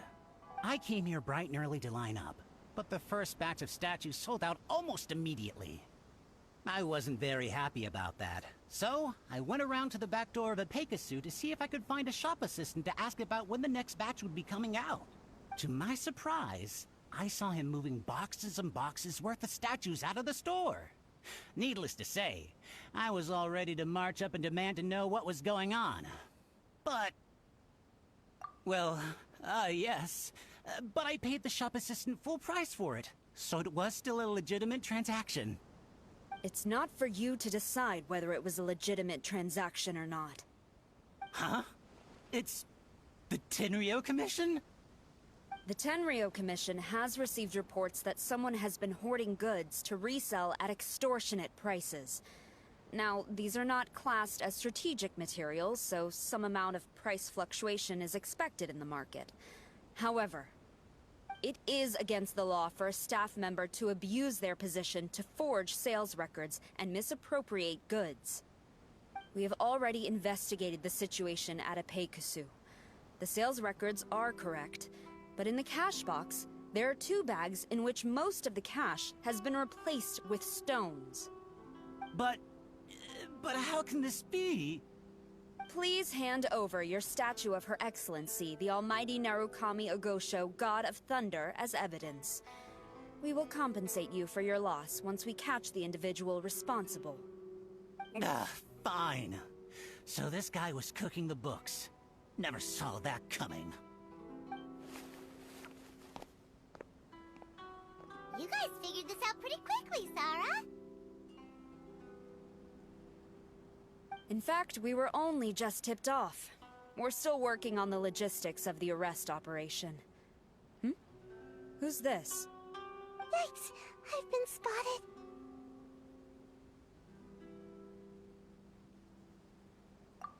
I came here bright and early to line up, but the first batch of statues sold out almost immediately. I wasn't very happy about that. So, I went around to the back door of a Pegasus to see if I could find a shop assistant to ask about when the next batch would be coming out. To my surprise, I saw him moving boxes and boxes worth of statues out of the store. Needless to say, I was all ready to march up and demand to know what was going on. But... well, yes. But I paid the shop assistant full price for it, so it was still a legitimate transaction. It's not for you to decide whether it was a legitimate transaction or not. Huh? It's... the Tenryo Commission? The Tenryo Commission has received reports that someone has been hoarding goods to resell at extortionate prices. Now, these are not classed as strategic materials, so some amount of price fluctuation is expected in the market. However, it is against the law for a staff member to abuse their position to forge sales records and misappropriate goods. We have already investigated the situation at a Peikusu. The sales records are correct, but in the cash box, there are 2 bags in which most of the cash has been replaced with stones. But how can this be? Please hand over your statue of Her Excellency, the Almighty Narukami Ogosho, God of Thunder, as evidence. We will compensate you for your loss once we catch the individual responsible. Fine. So this guy was cooking the books. Never saw that coming. You guys figured this out pretty quickly, Sarah. In fact, we were only just tipped off. We're still working on the logistics of the arrest operation. Who's this? Yikes! I've been spotted.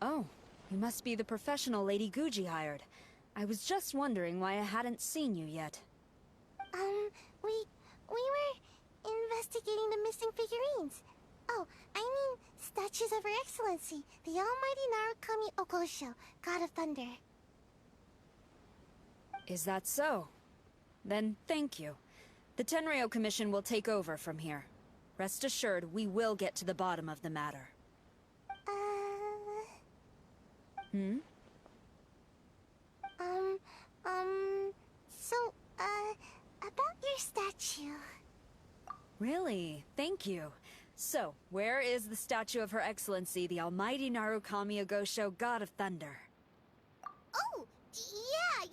Oh, you must be the professional Lady Guji hired. I was just wondering why I hadn't seen you yet. We were investigating the missing figurines. Oh, I mean, statues of Her Excellency, the Almighty Narukami Ogosho, God of Thunder. Is that so? Then thank you. The Tenryo Commission will take over from here. Rest assured, we will get to the bottom of the matter. About your statue. Really? Thank you. So, where is the statue of Her Excellency, the Almighty Narukami Ogosho, God of Thunder? Oh, yeah.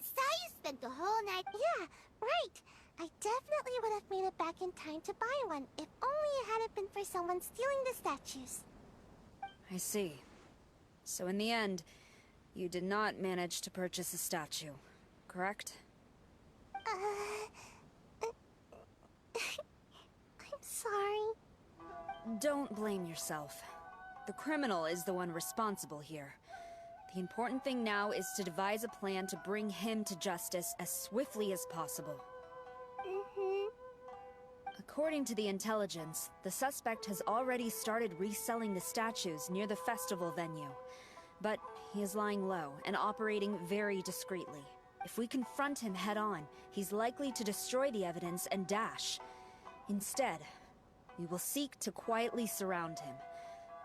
Sayu spent the whole night. Yeah, right. I definitely would have made it back in time to buy one, if only it hadn't been for someone stealing the statues. I see. So in the end, you did not manage to purchase a statue, correct? I'm sorry. Don't blame yourself. The criminal is the one responsible here. The important thing now is to devise a plan to bring him to justice as swiftly as possible. According to the intelligence, the suspect has already started reselling the statues near the festival venue. But he is lying low and operating very discreetly. If we confront him head-on, he's likely to destroy the evidence and dash. Instead, we will seek to quietly surround him.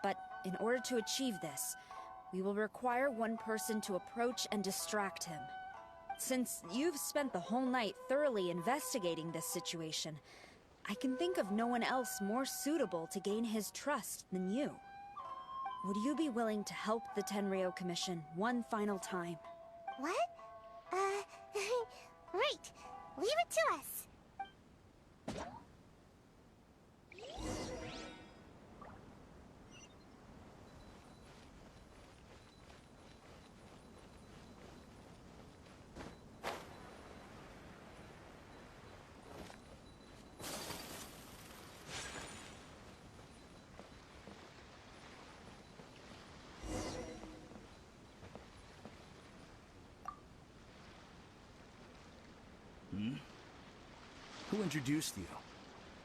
But in order to achieve this, we will require one person to approach and distract him. Since you've spent the whole night thoroughly investigating this situation, I can think of no one else more suitable to gain his trust than you. Would you be willing to help the Tenryo Commission one final time? What? Right. Leave it to us. Who introduced you?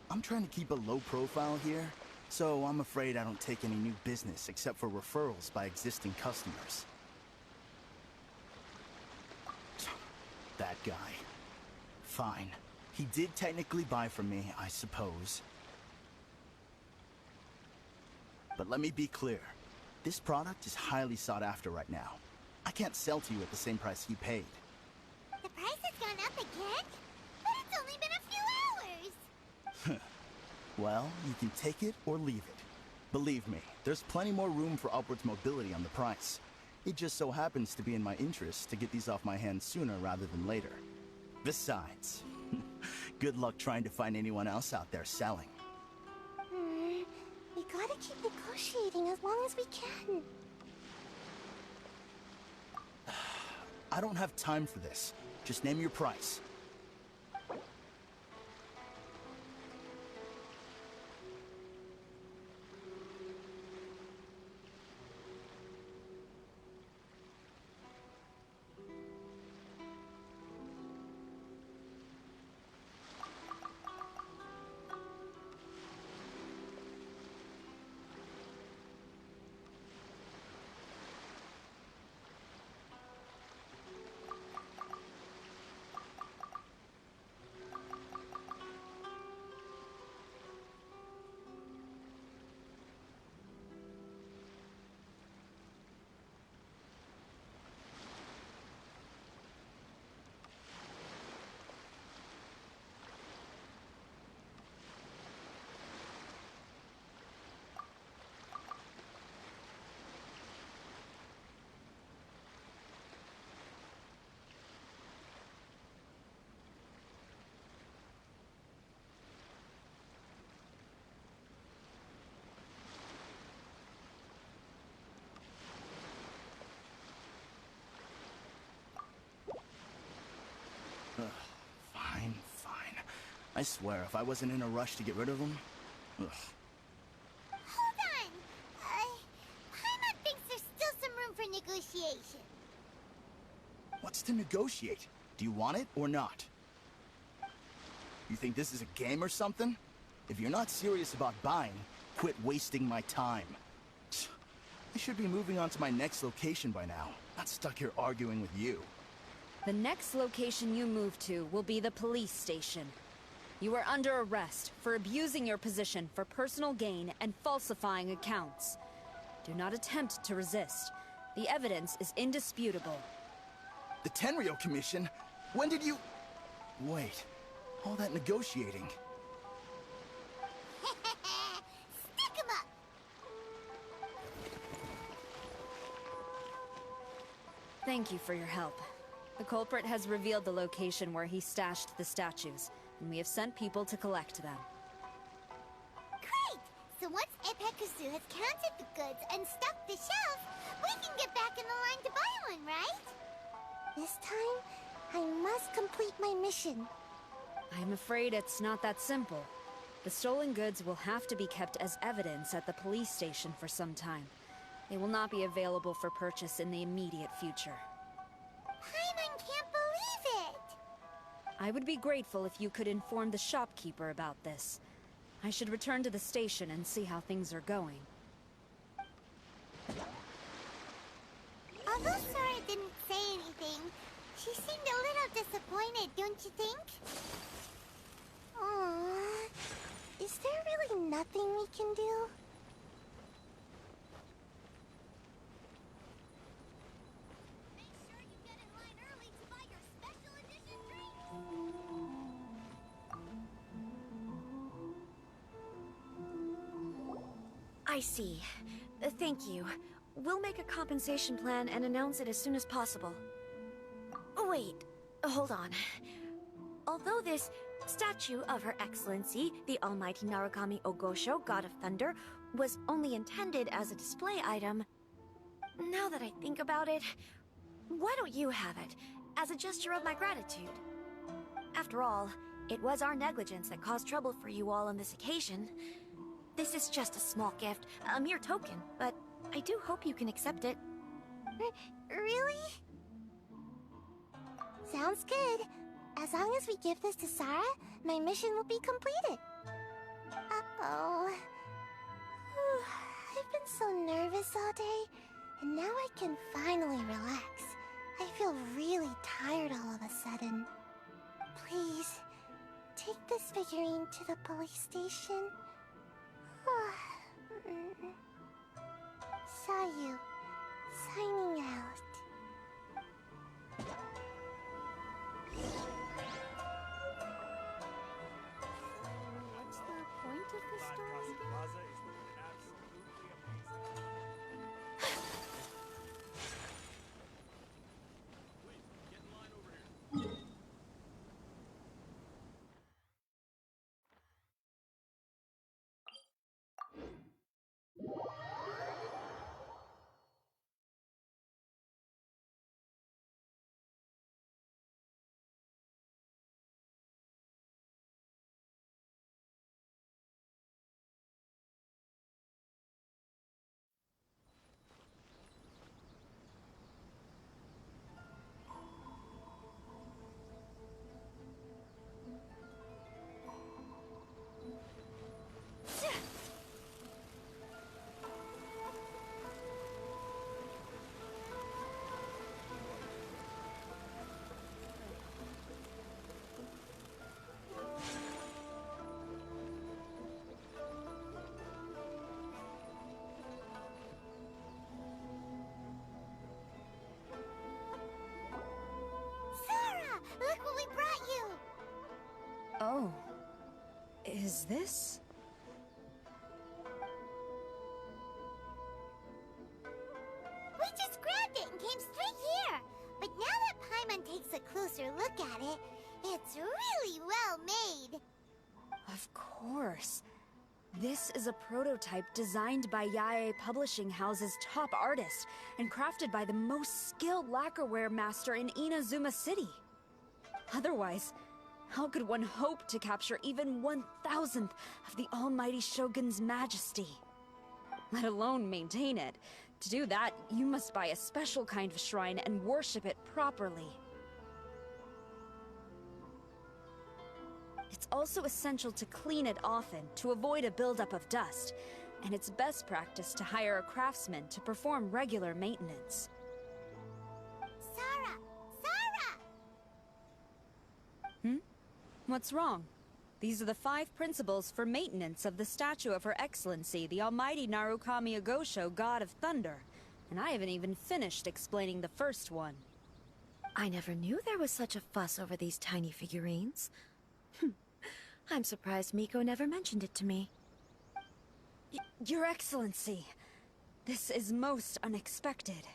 I'm trying to keep a low profile here, So I'm afraid I don't take any new business except for referrals by existing customers. That guy. Fine. He did technically buy from me, I suppose. But let me be clear. This product is highly sought after right now. I can't sell to you at the same price he paid. The price has gone up again? But it's only been a few hours! Well, you can take it or leave it. Believe me, there's plenty more room for upwards mobility on the price. It just so happens to be in my interest to get these off my hands sooner rather than later. Besides, good luck trying to find anyone else out there selling. We gotta keep negotiating as long as we can. I don't have time for this. Just name your price. Fine. I swear, if I wasn't in a rush to get rid of them... Ugh. Hold on! Paimon thinks there's still some room for negotiation. What's to negotiate? Do you want it or not? You think this is a game or something? If you're not serious about buying, quit wasting my time. I should be moving on to my next location by now, not stuck here arguing with you. The next location you move to will be the police station. You are under arrest for abusing your position for personal gain and falsifying accounts. Do not attempt to resist. The evidence is indisputable. The Tenryo Commission? When did you... Wait, all that negotiating... Stick 'em up! Thank you for your help. The culprit has revealed the location where he stashed the statues, and we have sent people to collect them. Great! So once Epekusu has counted the goods and stocked the shelf, we can get back in the line to buy one, right? This time, I must complete my mission. I'm afraid it's not that simple. The stolen goods will have to be kept as evidence at the police station for some time. They will not be available for purchase in the immediate future. Paimon can't believe it! I would be grateful if you could inform the shopkeeper about this. I should return to the station and see how things are going. Although Sora didn't say anything, she seemed a little disappointed, don't you think? Aww. Is there really nothing we can do? Make sure you get in line early to buy your special edition drinks! I see. Thank you. We'll make a compensation plan and announce it as soon as possible. Wait, hold on. Although this statue of Her Excellency, the Almighty Narukami Ogosho, God of Thunder, was only intended as a display item, now that I think about it, why don't you have it, as a gesture of my gratitude? After all, it was our negligence that caused trouble for you all on this occasion. This is just a small gift, a mere token, but I do hope you can accept it. Really? Sounds good. As long as we give this to Sarah, my mission will be completed. Uh-oh. I've been so nervous all day, and now I can finally relax. I feel really tired all of a sudden. Please, take this figurine to the police station. Sayu, signing out. What's the point of this story again? Look what we brought you! Oh. Is this? We just grabbed it and came straight here! But now that Paimon takes a closer look at it, it's really well made! Of course. This is a prototype designed by Yae Publishing House's top artist and crafted by the most skilled lacquerware master in Inazuma City. Otherwise, how could one hope to capture even 1,000th of the almighty Shogun's majesty? Let alone maintain it. To do that, you must buy a special kind of shrine and worship it properly. It's also essential to clean it often to avoid a buildup of dust, and it's best practice to hire a craftsman to perform regular maintenance. Sarah! Sarah! What's wrong? These are the 5 principles for maintenance of the statue of Her Excellency, the Almighty Narukami Agosho, God of Thunder. And I haven't even finished explaining the first one. I never knew there was such a fuss over these tiny figurines. I'm surprised Miko never mentioned it to me. Your Excellency, this is most unexpected.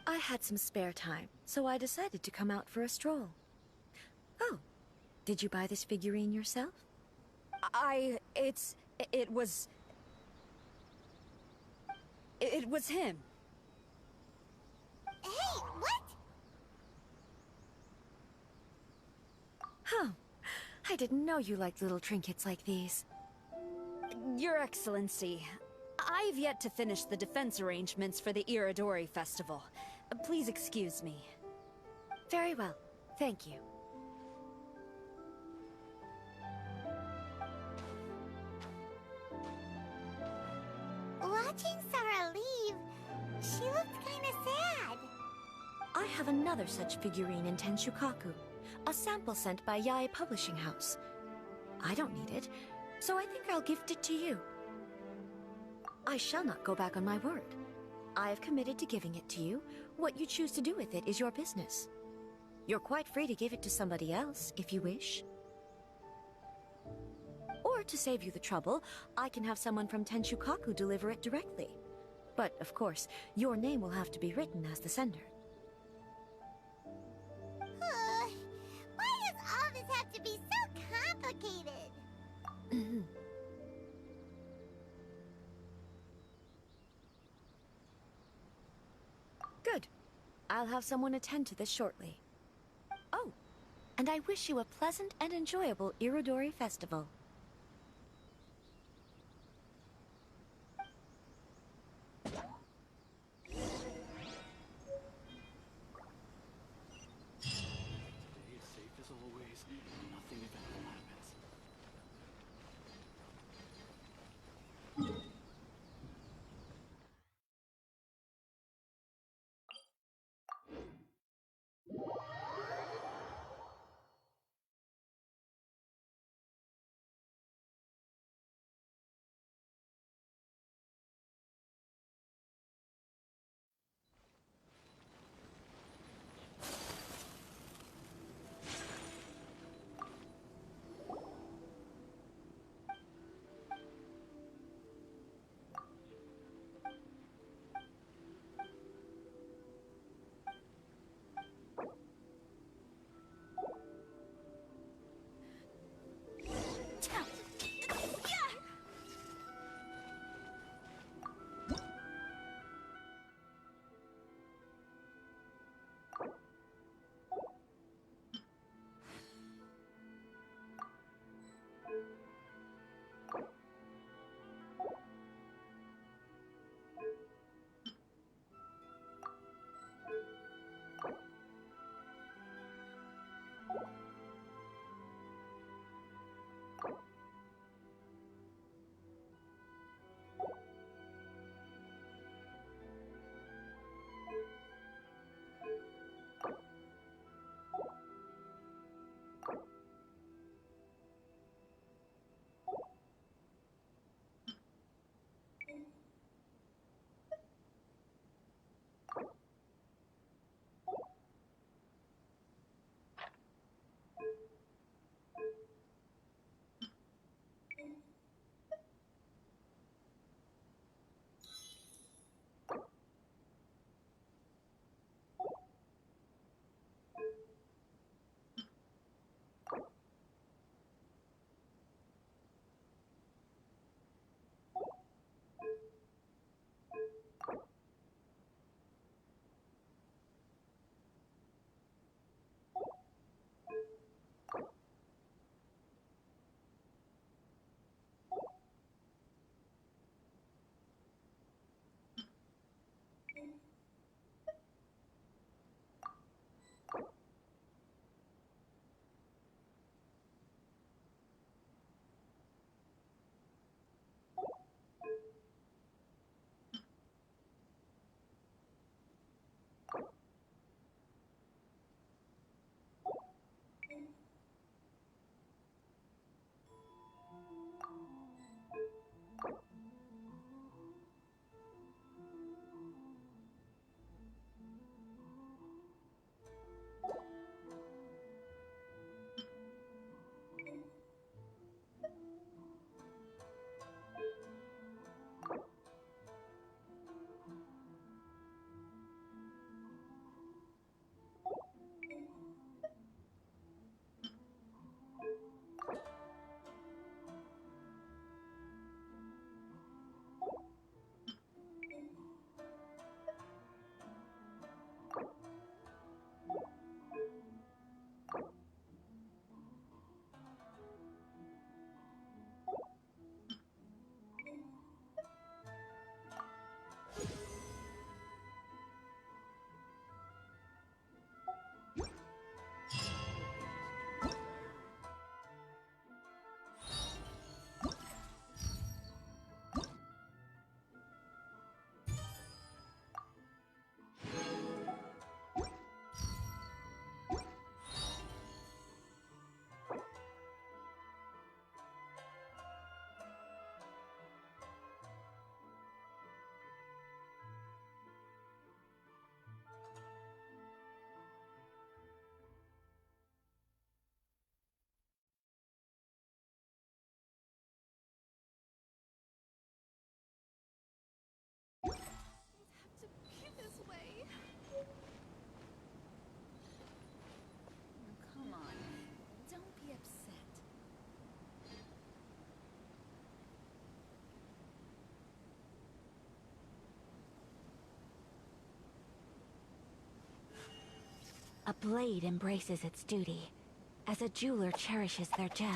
I had some spare time, so I decided to come out for a stroll. Oh, did you buy this figurine yourself? It was him. Hey, what? Oh, I didn't know you liked little trinkets like these. Your Excellency, I've yet to finish the defense arrangements for the Irodori festival. Please excuse me. Very well, thank you. Watching Sarah leave, she looked kinda sad. I have another such figurine in Tenshukaku, a sample sent by Yae Publishing House. I don't need it, so I think I'll gift it to you. I shall not go back on my word. I have committed to giving it to you. What you choose to do with it is your business. You're quite free to give it to somebody else, if you wish. Or to save you the trouble, I can have someone from Tenshukaku deliver it directly. But, of course, your name will have to be written as the sender. Why does all this have to be so complicated? Good. I'll have someone attend to this shortly. Oh, and I wish you a pleasant and enjoyable Irodori festival. Today is safe as always. Nothing eventful happens. A blade embraces its duty, as a jeweler cherishes their gems.